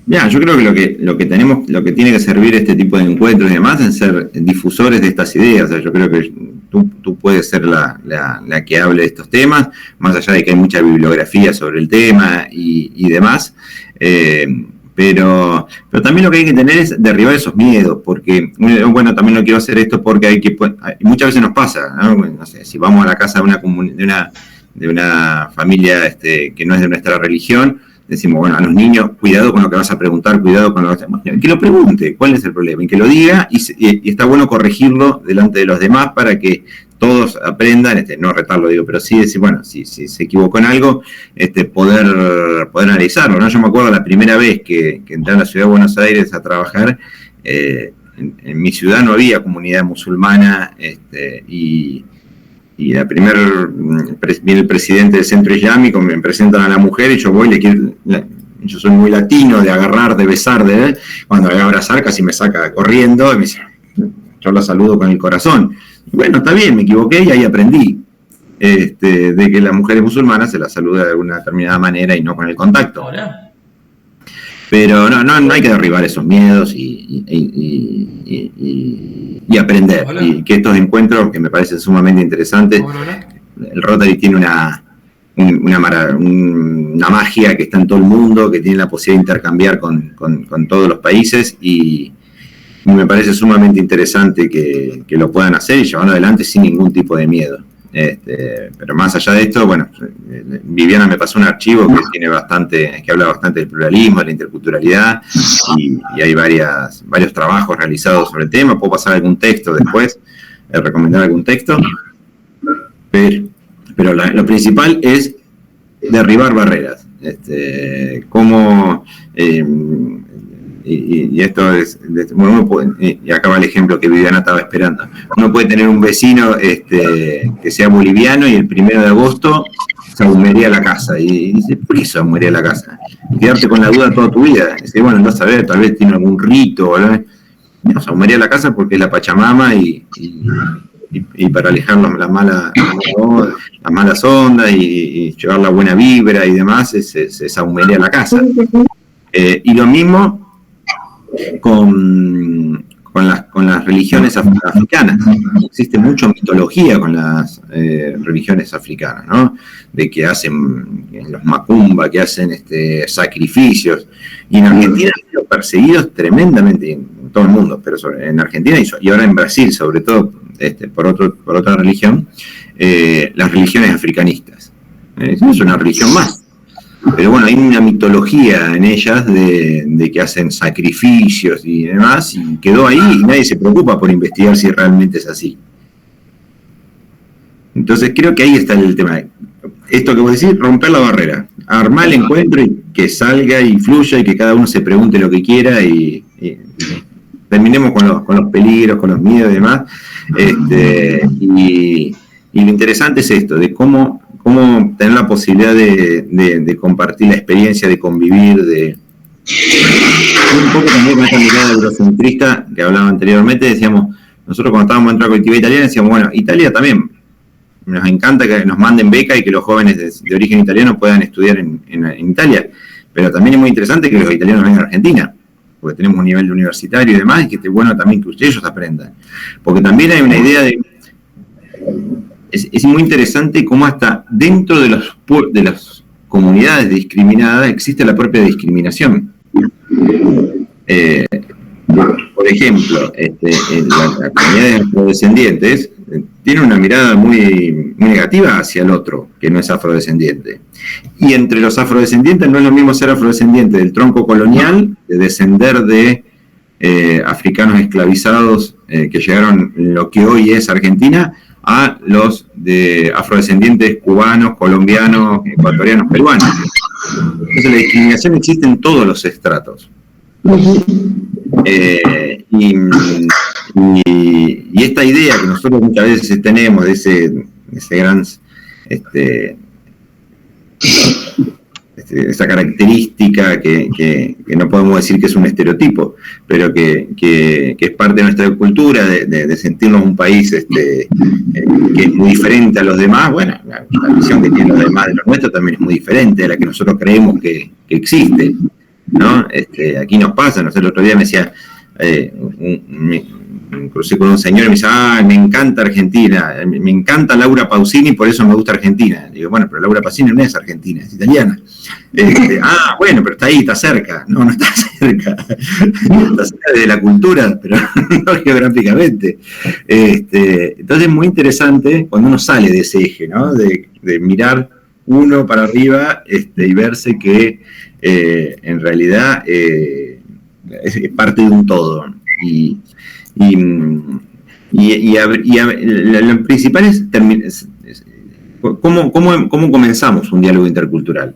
Ya, yo creo que lo que tiene que servir este tipo de encuentros y demás es ser difusores de estas ideas. O sea, yo creo que tú puedes ser la que hable de estos temas, más allá de que hay mucha bibliografía sobre el tema y demás. Pero también lo que hay que tener es derribar esos miedos, porque, bueno, también no quiero hacer esto porque muchas veces nos pasa, ¿no? No sé, si vamos a la casa de una familia que no es de nuestra religión, decimos, bueno, a los niños, cuidado con lo que vas a preguntar, cuidado con lo que vas a... Que lo pregunte, ¿cuál es el problema? Y que lo diga, y está bueno corregirlo delante de los demás para que todos aprendan, no retarlo, digo, pero sí decir, bueno, si se equivocó en algo, poder analizarlo, ¿no? Yo me acuerdo la primera vez que entré a la ciudad de Buenos Aires a trabajar, en mi ciudad no había comunidad musulmana, y viene el presidente del centro islámico, me presentan a la mujer y yo voy, yo soy muy latino, de agarrar, de besar, cuando la voy a abrazar casi me saca corriendo, y me dice, yo la saludo con el corazón. Y bueno, está bien, me equivoqué y ahí aprendí de que las mujeres musulmanas se las saluda de alguna determinada manera y no con el contacto. Hola. Pero no hay que derribar esos miedos y aprender. Hola. Y que estos encuentros, que me parecen sumamente interesantes, hola. El Rotary tiene una magia que está en todo el mundo, que tiene la posibilidad de intercambiar con todos los países, y me parece sumamente interesante que lo puedan hacer y llevarlo adelante sin ningún tipo de miedo. Pero más allá de esto, bueno, Viviana me pasó un archivo que habla bastante del pluralismo, de la interculturalidad, y hay varios trabajos realizados sobre el tema. Puedo pasar algún texto después, recomendar algún texto, pero lo principal es derribar barreras. Y esto es, bueno, y acá va el ejemplo que Viviana estaba esperando. Uno puede tener un vecino que sea boliviano y el 1 de agosto se ahumería la casa. Y dice, ¿por qué se ahumería la casa? Y quedarte con la duda toda tu vida. Dice, bueno, no saber, tal vez tiene algún rito. No, se ahumería la casa porque es la Pachamama y para alejar las malas ondas y llevar la buena vibra y demás, se ahumería la casa. Y lo mismo con las religiones africanas. Existe mucha mitología con las religiones africanas, ¿no? De que hacen los macumba, que hacen sacrificios. Y en Argentina han sido perseguidos tremendamente, en todo el mundo, pero en Argentina y ahora en Brasil, sobre todo por otra religión, las religiones africanistas. Es una religión más. Pero bueno, hay una mitología en ellas de que hacen sacrificios y demás, y quedó ahí y nadie se preocupa por investigar si realmente es así. Entonces creo que ahí está el tema. Esto que vos decís, romper la barrera, armar el encuentro y que salga y fluya y que cada uno se pregunte lo que quiera y terminemos con los peligros, con los miedos y demás. Y lo interesante es esto, de cómo tener la posibilidad de compartir la experiencia, de convivir, un poco también con esta mirada eurocentrista que hablaba anteriormente. Decíamos, nosotros cuando estábamos en otra colectiva italiana, decíamos, bueno, Italia también, nos encanta que nos manden beca y que los jóvenes de origen italiano puedan estudiar en Italia, pero también es muy interesante que los italianos vengan a Argentina, porque tenemos un nivel universitario y demás, y que esté bueno también que ellos aprendan, porque también hay una idea de... Es muy interesante cómo hasta dentro de las comunidades discriminadas existe la propia discriminación. Por ejemplo, la comunidad de afrodescendientes tiene una mirada muy, muy negativa hacia el otro, que no es afrodescendiente. Y entre los afrodescendientes no es lo mismo ser afrodescendiente del tronco colonial, de descender de africanos esclavizados que llegaron en lo que hoy es Argentina, a los de afrodescendientes cubanos, colombianos, ecuatorianos, peruanos. Entonces la discriminación existe en todos los estratos. Y esta idea que nosotros muchas veces tenemos de ese gran, esa característica que no podemos decir que es un estereotipo, pero que es parte de nuestra cultura, de sentirnos un país que es muy diferente a los demás. Bueno, la visión que tienen los demás de los nuestros también es muy diferente a la que nosotros creemos que existe, ¿no? Aquí nos pasa, no sé, el otro día me decía, me crucé con un señor y me dice, me encanta Argentina, me encanta Laura Pausini, por eso me gusta Argentina. Digo, bueno, pero Laura Pausini no es argentina, es italiana. Bueno, pero está ahí, está cerca. No está cerca. Está cerca de la cultura, pero no geográficamente. Entonces es muy interesante cuando uno sale de ese eje, ¿no? De mirar uno para arriba y verse que en realidad es parte de un todo. Lo principal es ¿cómo comenzamos un diálogo intercultural?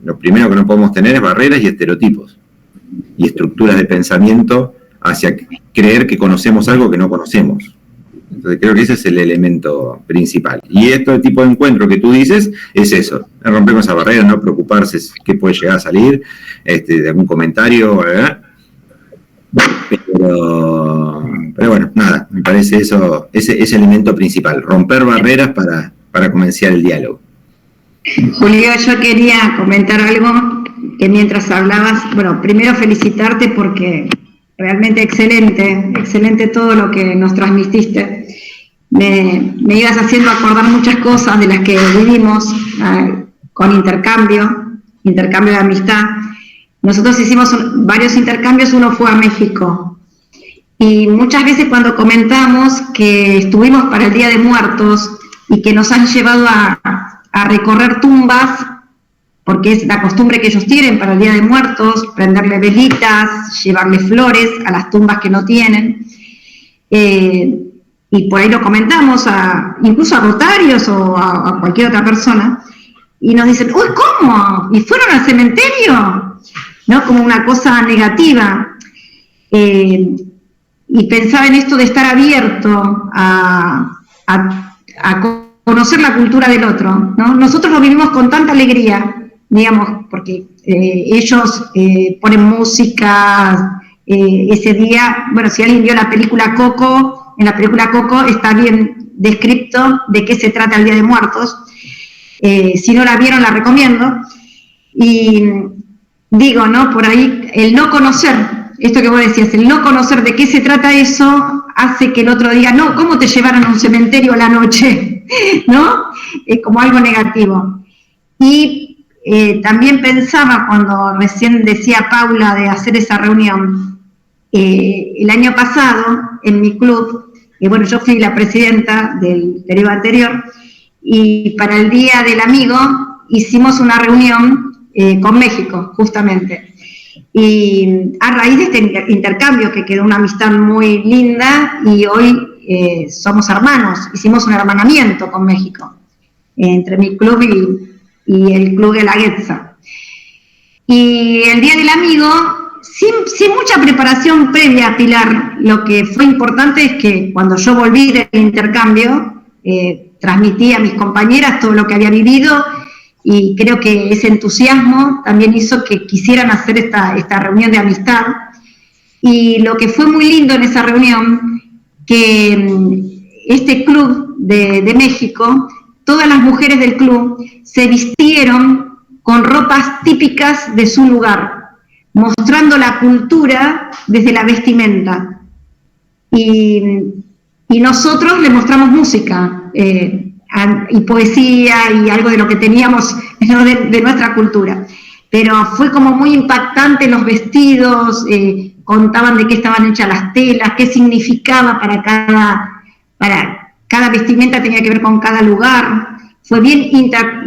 Lo primero que no podemos tener es barreras y estereotipos y estructuras de pensamiento hacia creer que conocemos algo que no conocemos. Entonces creo que ese es el elemento principal. Y este tipo de encuentro que tú dices es eso, romper con esa barrera, no preocuparse qué puede llegar a salir, de algún comentario, ¿verdad? Pero bueno, nada, me parece eso, ese elemento principal, romper barreras para comenzar el diálogo. Julio, yo quería comentar algo que mientras hablabas, bueno, primero felicitarte porque realmente excelente todo lo que nos transmitiste. Me ibas haciendo acordar muchas cosas de las que vivimos con intercambio de amistad. Nosotros hicimos varios intercambios, uno fue a México. Y muchas veces cuando comentamos que estuvimos para el Día de Muertos y que nos han llevado a recorrer tumbas, porque es la costumbre que ellos tienen para el Día de Muertos, prenderle velitas, llevarle flores a las tumbas que no tienen. Y por ahí lo comentamos incluso a rotarios o a cualquier otra persona, y nos dicen, ¡uy, cómo! ¿Y fueron al cementerio? ¿No? Como una cosa negativa. Y pensaba en esto de estar abierto a conocer la cultura del otro, ¿no? Nosotros lo vivimos con tanta alegría, digamos, porque ellos ponen música ese día. Bueno, si alguien vio la película Coco, en la película Coco está bien descrito de qué se trata el Día de Muertos. Si no la vieron, la recomiendo. Y digo, ¿no? Por ahí, el no conocer, esto que vos decías, el no conocer de qué se trata eso, hace que el otro diga, no, ¿cómo te llevaron a un cementerio a la noche? ¿No? Es como algo negativo. Y también pensaba, cuando recién decía Paula de hacer esa reunión, el año pasado, en mi club, bueno, yo fui la presidenta del periodo anterior, y para el Día del Amigo hicimos una reunión con México, justamente. Y a raíz de este intercambio, que quedó una amistad muy linda, y hoy somos hermanos, hicimos un hermanamiento con México, entre mi club y el club de la Guetza. Y el Día del Amigo, sin mucha preparación previa, Pilar, lo que fue importante es que cuando yo volví del intercambio, transmití a mis compañeras todo lo que había vivido, y creo que ese entusiasmo también hizo que quisieran hacer esta reunión de amistad. Y lo que fue muy lindo en esa reunión, que este club de México, todas las mujeres del club se vistieron con ropas típicas de su lugar, mostrando la cultura desde la vestimenta. Y nosotros le mostramos música, y poesía y algo de lo que teníamos, ¿no? de nuestra cultura. Pero fue como muy impactante los vestidos, contaban de qué estaban hechas las telas, qué significaba para cada vestimenta, tenía que ver con cada lugar. Fue bien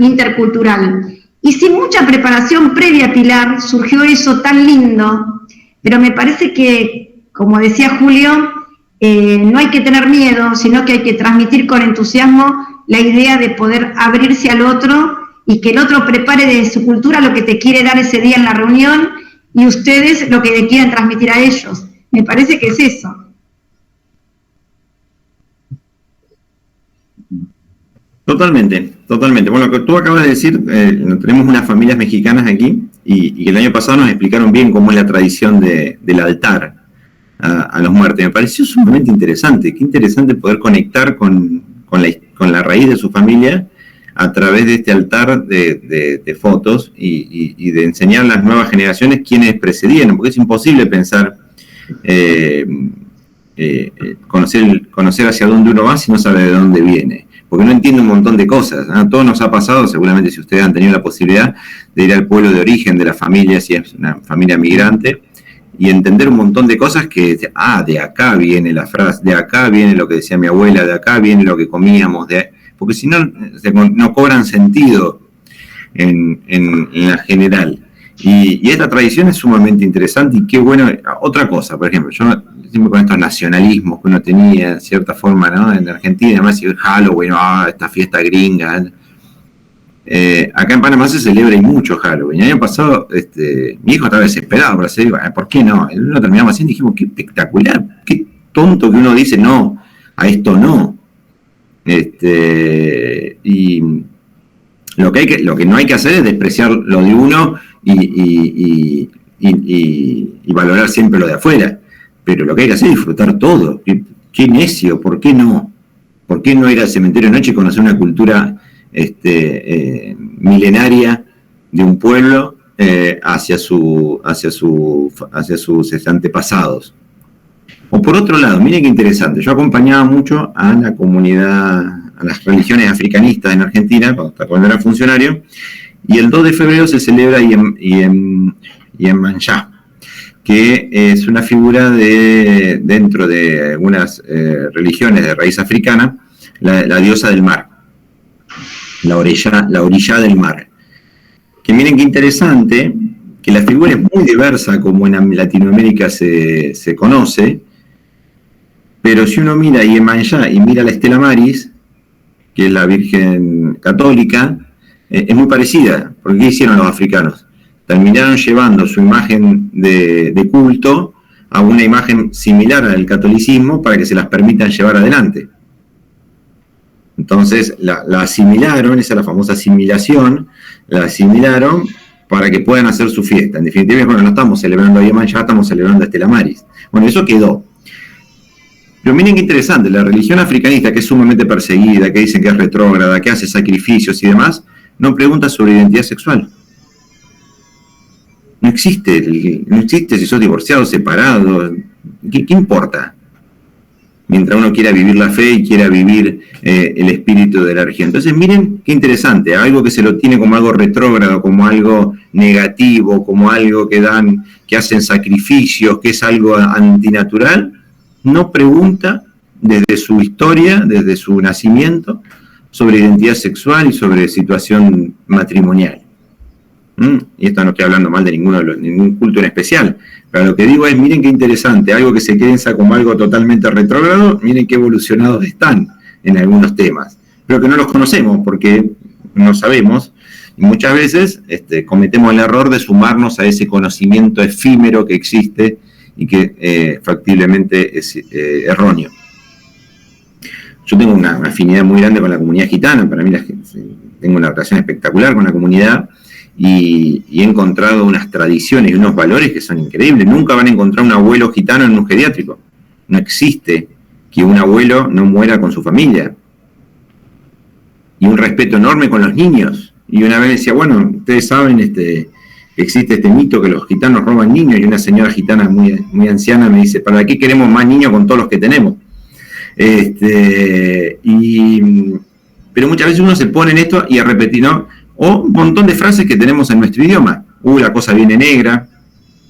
intercultural. Y sin mucha preparación previa, Pilar, surgió eso tan lindo, pero me parece que, como decía Julio, no hay que tener miedo, sino que hay que transmitir con entusiasmo la idea de poder abrirse al otro y que el otro prepare de su cultura lo que te quiere dar ese día en la reunión y ustedes lo que le quieren transmitir a ellos. Me parece que es eso. Totalmente. Bueno, lo que tú acabas de decir, tenemos unas familias mexicanas aquí y el año pasado nos explicaron bien cómo es la tradición del altar a los muertos. Me pareció sumamente interesante. Qué interesante poder conectar con la raíz de su familia a través de este altar de fotos y de enseñar a las nuevas generaciones quiénes precedieron, porque es imposible pensar, conocer hacia dónde uno va si no sabe de dónde viene, porque no entiende un montón de cosas, ¿no? Todo nos ha pasado, seguramente si ustedes han tenido la posibilidad de ir al pueblo de origen de la familia, si es una familia migrante, y entender un montón de cosas que, de acá viene la frase, de acá viene lo que decía mi abuela, de acá viene lo que comíamos, porque si no, no cobran sentido en la general. Y esta tradición es sumamente interesante y qué bueno. Otra cosa, por ejemplo, yo siempre con estos nacionalismos que uno tenía, en cierta forma, ¿no? En Argentina, además, si Halloween, esta fiesta gringa. Acá en Panamá se celebra y mucho Halloween. El año pasado, mi hijo estaba desesperado para hacer, ¿por qué no? Y uno terminamos haciendo y dijimos, qué espectacular, qué tonto que uno dice, no, a esto no. Y lo que no hay que hacer es despreciar lo de uno y valorar siempre lo de afuera. Pero lo que hay que hacer es disfrutar todo. Qué necio, ¿por qué no? ¿Por qué no ir al cementerio de noche y conocer una cultura milenaria de un pueblo hacia sus antepasados? O por otro lado, miren qué interesante, yo acompañaba mucho a la comunidad, a las religiones africanistas en Argentina, cuando era funcionario, y el 2 de febrero se celebra Iemanjá, que es una figura dentro de algunas religiones de raíz africana, la diosa del mar, la orilla del mar. Que miren qué interesante, que la figura es muy diversa como en Latinoamérica se conoce, pero si uno mira Iemanjá y mira la Estela Maris, que es la Virgen Católica, es muy parecida, porque ¿qué hicieron los africanos? Terminaron llevando su imagen de culto a una imagen similar al catolicismo para que se las permitan llevar adelante. Entonces la asimilaron, esa es la famosa asimilación, la asimilaron para que puedan hacer su fiesta. En definitiva, bueno, no estamos celebrando a Iemanjá, estamos celebrando a Estela Maris. Bueno, eso quedó. Pero miren qué interesante, la religión africanista, que es sumamente perseguida, que dicen que es retrógrada, que hace sacrificios y demás, no pregunta sobre identidad sexual. No existe si sos divorciado, separado, ¿qué importa? Mientras uno quiera vivir la fe y quiera vivir el espíritu de la religión. Entonces miren qué interesante, algo que se lo tiene como algo retrógrado, como algo negativo, como algo que hacen sacrificios, que es algo antinatural, no pregunta desde su historia, desde su nacimiento, sobre identidad sexual y sobre situación matrimonial. Y esto no estoy hablando mal de ningún culto en especial, pero lo que digo es, miren qué interesante, algo que se piensa como algo totalmente retrógrado, miren qué evolucionados están en algunos temas, pero que no los conocemos porque no sabemos, y muchas veces cometemos el error de sumarnos a ese conocimiento efímero que existe y que factiblemente es erróneo. Yo tengo una afinidad muy grande con la comunidad gitana, para mí tengo una relación espectacular con la comunidad, y he encontrado unas tradiciones y unos valores que son increíbles. Nunca van a encontrar un abuelo gitano en un geriátrico. No existe que un abuelo no muera con su familia. Y un respeto enorme con los niños. Y una vez decía, bueno, ustedes saben, existe este mito que los gitanos roban niños, y una señora gitana muy, muy anciana me dice, ¿para qué queremos más niños con todos los que tenemos? Pero muchas veces uno se pone en esto y a repetir, ¿no? O un montón de frases que tenemos en nuestro idioma. La cosa viene negra,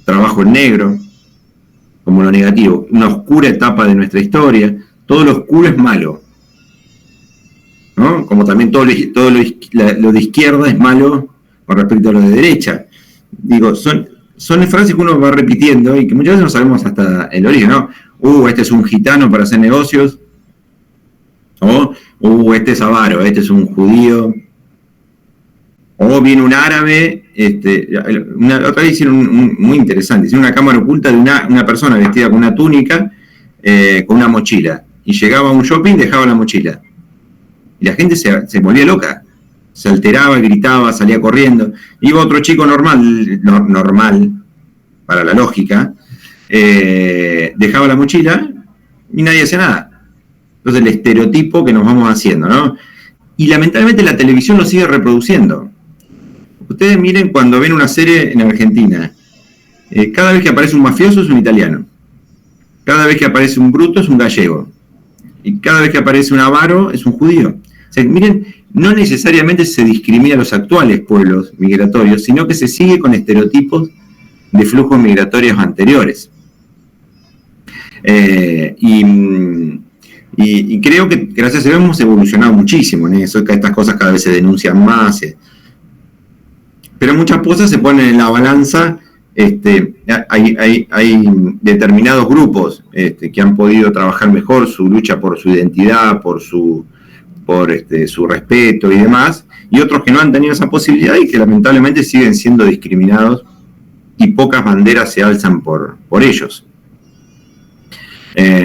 trabajo en negro, como lo negativo. Una oscura etapa de nuestra historia. Todo lo oscuro es malo, ¿no? Como también todo lo de izquierda es malo con respecto a lo de derecha. Digo, son frases que uno va repitiendo y que muchas veces no sabemos hasta el origen, ¿no? Este es un gitano para hacer negocios. O este es avaro, este es un judío. O viene un árabe otra vez hicieron muy interesante, hicieron una cámara oculta de una persona vestida con una túnica, con una mochila, y llegaba a un shopping, dejaba la mochila. Y la gente se volvía loca, se alteraba, gritaba, salía corriendo. Iba otro chico normal, para la lógica, dejaba la mochila y nadie hacía nada. Entonces el estereotipo que nos vamos haciendo, ¿no? Y lamentablemente la televisión lo sigue reproduciendo. Ustedes miren cuando ven una serie en Argentina, cada vez que aparece un mafioso es un italiano, cada vez que aparece un bruto es un gallego, y cada vez que aparece un avaro es un judío. O sea, miren, no necesariamente se discrimina a los actuales pueblos migratorios, sino que se sigue con estereotipos de flujos migratorios anteriores. Y creo que gracias a Dios hemos evolucionado muchísimo en eso, que estas cosas cada vez se denuncian más. Pero muchas cosas se ponen en la balanza. Hay determinados grupos que han podido trabajar mejor su lucha por su identidad, por su respeto y demás, y otros que no han tenido esa posibilidad y que lamentablemente siguen siendo discriminados y pocas banderas se alzan por ellos.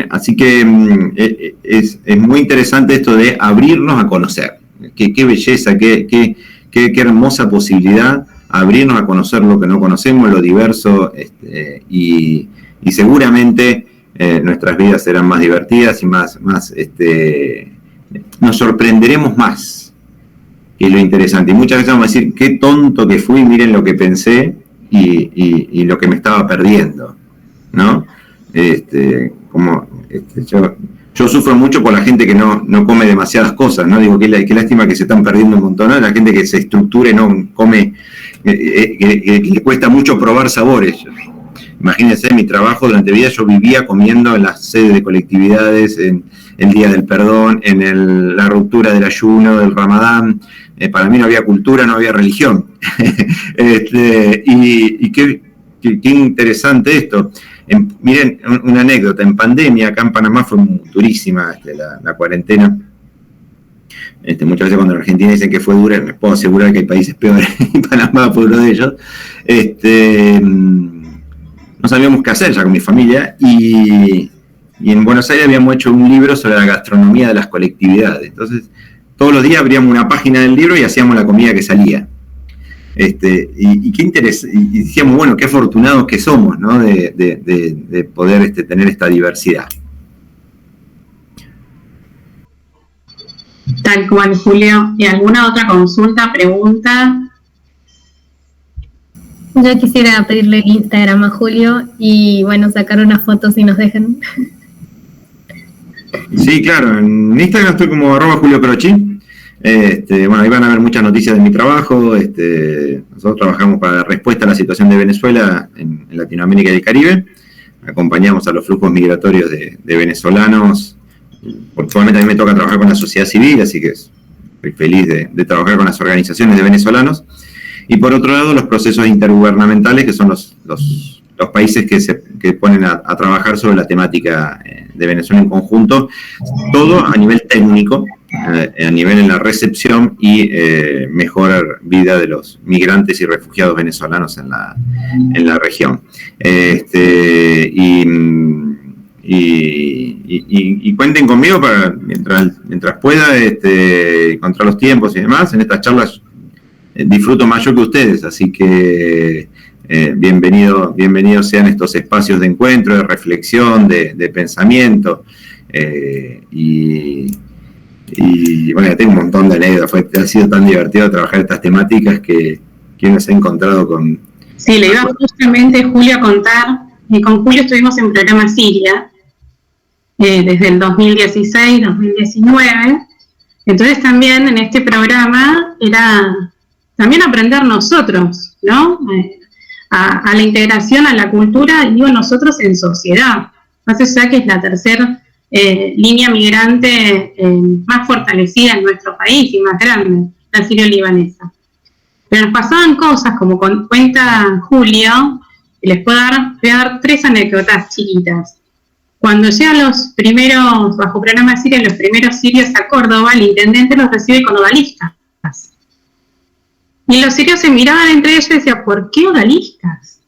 Así que es muy interesante esto de abrirnos a conocer. Qué belleza, qué hermosa posibilidad abrirnos a conocer lo que no conocemos, lo diverso, y seguramente nuestras vidas serán más divertidas y más nos sorprenderemos más, que es lo interesante. Y muchas veces vamos a decir, qué tonto que fui, miren lo que pensé y lo que me estaba perdiendo, ¿no? Yo sufro mucho por la gente que no come demasiadas cosas, ¿no? Digo, qué lástima que se están perdiendo un montón, ¿no? La gente que se estructura y no come, que le cuesta mucho probar sabores. Imagínense, mi trabajo durante vida, yo vivía comiendo en las sedes de colectividades, en el Día del Perdón, en la ruptura del ayuno, del Ramadán. Para mí no había cultura, no había religión. Y qué interesante esto. Miren, una anécdota. En pandemia, acá en Panamá fue durísima la cuarentena. Muchas veces cuando en Argentina dicen que fue dura, les puedo asegurar que hay países peores, y Panamá fue uno de ellos. No sabíamos qué hacer ya con mi familia, y en Buenos Aires habíamos hecho un libro sobre la gastronomía de las colectividades. Entonces, todos los días abríamos una página del libro y hacíamos la comida que salía. Y qué interés, y decíamos, bueno, qué afortunados que somos, ¿no? De poder tener esta diversidad. Tal cual, Julio. ¿Y alguna otra consulta, pregunta? Yo quisiera pedirle el Instagram a Julio y, bueno, sacar unas fotos si nos dejan. Sí, claro. En Instagram estoy como @JulioCrochi. Bueno, ahí van a ver muchas noticias de mi trabajo. Nosotros trabajamos para respuesta a la situación de Venezuela en Latinoamérica y el Caribe. Acompañamos a los flujos migratorios de venezolanos. Actualmente a mí me toca trabajar con la sociedad civil, así que estoy feliz de trabajar con las organizaciones de venezolanos. Y por otro lado, los procesos intergubernamentales, que son los países que ponen a trabajar sobre la temática de Venezuela en conjunto, todo a nivel técnico, a nivel en la recepción y mejorar vida de los migrantes y refugiados venezolanos en la región. Y cuenten conmigo para mientras pueda, contra los tiempos y demás. En estas charlas disfruto más yo que ustedes, así que bienvenidos sean estos espacios de encuentro, de reflexión, de pensamiento, y bueno, ya tengo un montón de anécdotas. Ha sido tan divertido trabajar estas temáticas que uno se ha encontrado con... Sí, le iba justamente, Julio, a contar, y con Julio estuvimos en programa Siria, desde el 2016, 2019, entonces también en este programa era también aprender nosotros, ¿no? A la integración, a la cultura, digo nosotros en sociedad, más allá que es la tercera línea migrante más fortalecida en nuestro país y más grande, la sirio-libanesa. Pero nos pasaban cosas, como cuenta Julio, y les voy a dar 3 anécdotas chiquitas. Cuando llegan los primeros, bajo programa Siria, los primeros sirios a Córdoba, el intendente los recibe con odaliscas. Y los sirios se miraban entre ellos y decían, ¿por qué odaliscas?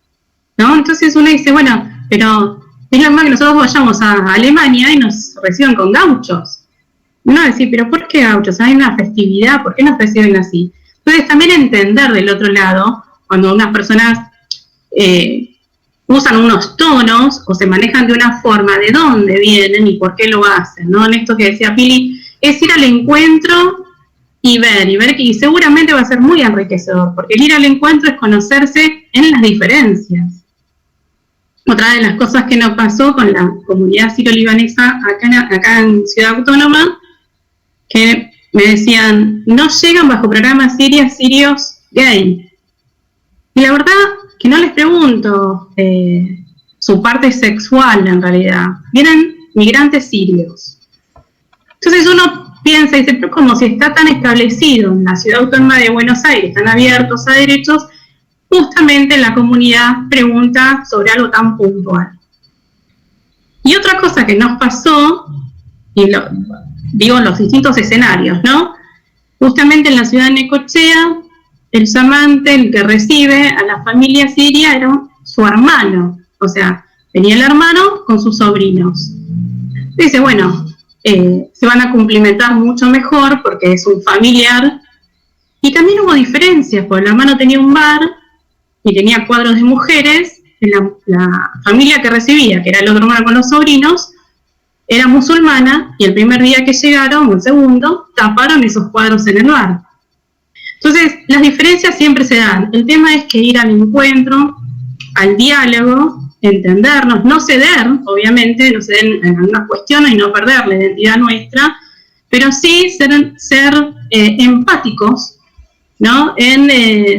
¿No? Entonces uno dice, bueno, pero es lo más que nosotros vayamos a Alemania y nos reciban con gauchos. Uno va a decir, ¿pero por qué gauchos? Hay una festividad, ¿por qué nos reciben así? Entonces también entender del otro lado, cuando unas personas usan unos tonos o se manejan de una forma, de dónde vienen y por qué lo hacen, ¿no? En esto que decía Pili, es ir al encuentro y ver que seguramente va a ser muy enriquecedor, porque el ir al encuentro es conocerse en las diferencias. Otra de las cosas que nos pasó con la comunidad sirio-libanesa acá en Ciudad Autónoma, que me decían, no llegan bajo programas sirios gay. Y la verdad que no les pregunto su parte sexual en realidad. Vienen migrantes sirios. Entonces uno piensa y dice, pero como si está tan establecido en la Ciudad Autónoma de Buenos Aires, están abiertos a derechos, justamente la comunidad pregunta sobre algo tan puntual. Y otra cosa que nos pasó, y digo en los distintos escenarios, ¿no? Justamente en la ciudad de Necochea, el llamante, el que recibe a la familia siria, era su hermano. O sea, venía el hermano con sus sobrinos. Dice, bueno, se van a cumplimentar mucho mejor porque es un familiar. Y también hubo diferencias, porque el hermano tenía un bar y tenía cuadros de mujeres. La familia que recibía, que era el otro hermano con los sobrinos, era musulmana, y el primer día que llegaron, o el segundo, taparon esos cuadros en el bar. Entonces, las diferencias siempre se dan. El tema es que ir al encuentro, al diálogo, entendernos, no ceder, obviamente, no ceder en algunas cuestiones y no perder la identidad nuestra, pero sí ser empáticos, ¿no? En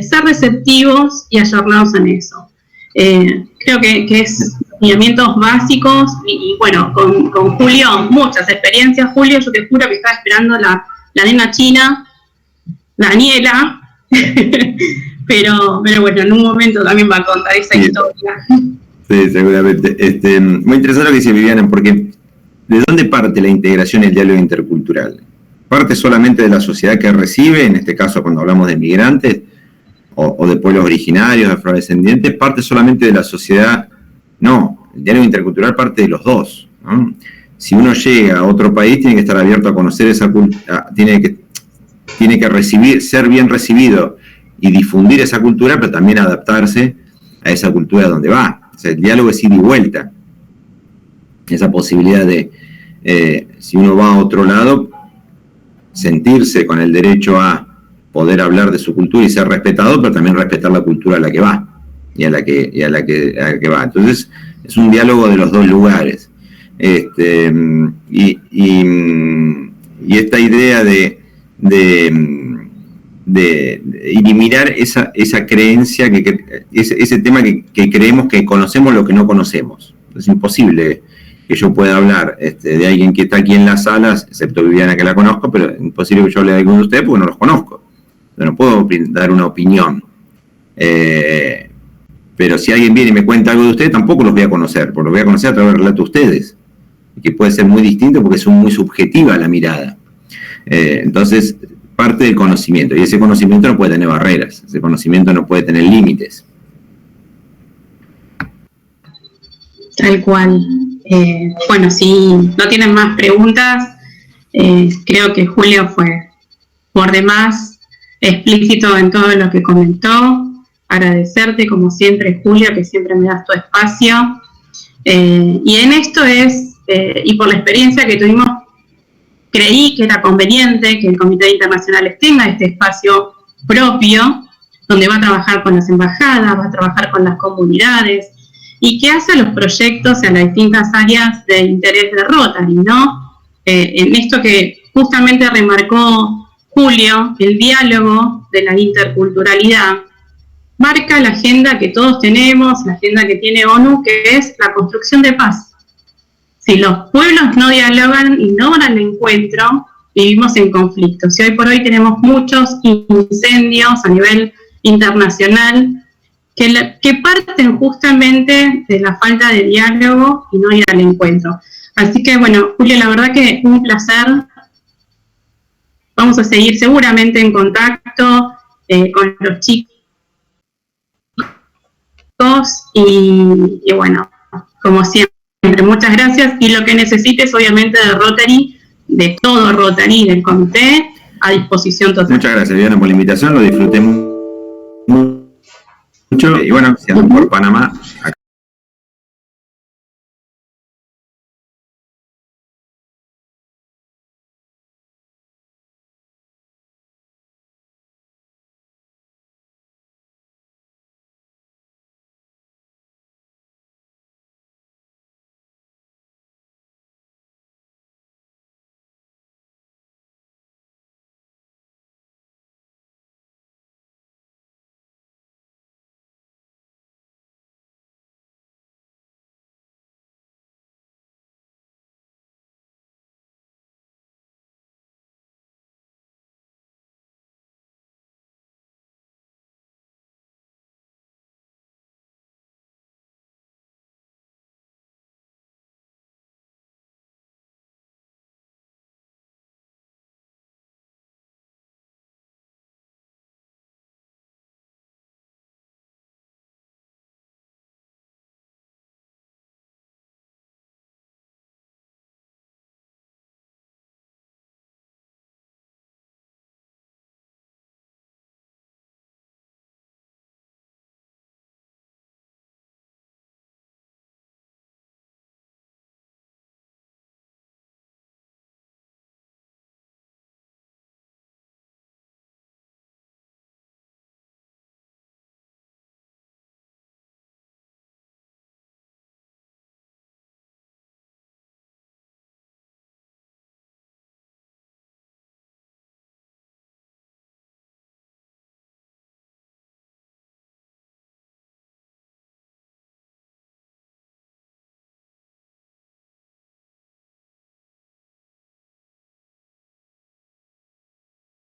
ser receptivos y ayornados en eso. Creo que es lineamientos básicos y bueno, con Julio, muchas experiencias. Julio, yo te juro que estaba esperando la nena china, Daniela, pero bueno, en un momento también va a contar esa historia. Sí, seguramente. Muy interesante lo que dice Viviana, porque ¿de dónde parte la integración y el diálogo intercultural? ¿Parte solamente de la sociedad que recibe, en este caso cuando hablamos de migrantes, o de pueblos originarios, afrodescendientes? ¿Parte solamente de la sociedad? No, el diálogo intercultural parte de los dos, ¿no? Si uno llega a otro país, tiene que estar abierto a conocer esa cultura, tiene que recibir, ser bien recibido y difundir esa cultura, pero también adaptarse a esa cultura donde va. O sea, el diálogo es ida y vuelta. Esa posibilidad de, si uno va a otro lado, sentirse con el derecho a poder hablar de su cultura y ser respetado, pero también respetar la cultura a la que va y a la que va. Entonces, es un diálogo de los dos lugares. Y esta idea de eliminar esa creencia, ese tema que creemos que conocemos lo que no conocemos. Es imposible que yo pueda hablar de alguien que está aquí en las salas, excepto Viviana, que la conozco, pero es imposible que yo hable de alguno de ustedes porque no los conozco. Yo no puedo dar una opinión. Pero si alguien viene y me cuenta algo de ustedes, tampoco los voy a conocer, porque los voy a conocer a través del relato de ustedes, que puede ser muy distinto porque es muy subjetiva la mirada. Entonces, parte del conocimiento, y ese conocimiento no puede tener barreras, ese conocimiento no puede tener límites. Tal cual. Bueno, si no tienen más preguntas, creo que Julio fue por demás explícito en todo lo que comentó. Agradecerte, como siempre, Julio, que siempre me das tu espacio. Y en esto y por la experiencia que tuvimos, creí que era conveniente que el Comité de Internacionales tenga este espacio propio, donde va a trabajar con las embajadas, va a trabajar con las comunidades, y que hace los proyectos en las distintas áreas de interés de Rotary, ¿no? En esto que justamente remarcó Julio, el diálogo de la interculturalidad, marca la agenda que todos tenemos, la agenda que tiene ONU, que es la construcción de paz. Si los pueblos no dialogan y no van al encuentro, vivimos en conflictos. Y hoy por hoy tenemos muchos incendios a nivel internacional que parten justamente de la falta de diálogo y no ir al encuentro. Así que, bueno, Julio, la verdad que un placer. Vamos a seguir seguramente en contacto. con los chicos y bueno, como siempre, muchas gracias, y lo que necesites obviamente de Rotary, de todo Rotary, del comité, a disposición total. Muchas gracias, Viviana, por la invitación, lo disfruté mucho, y bueno, si ando por Panamá,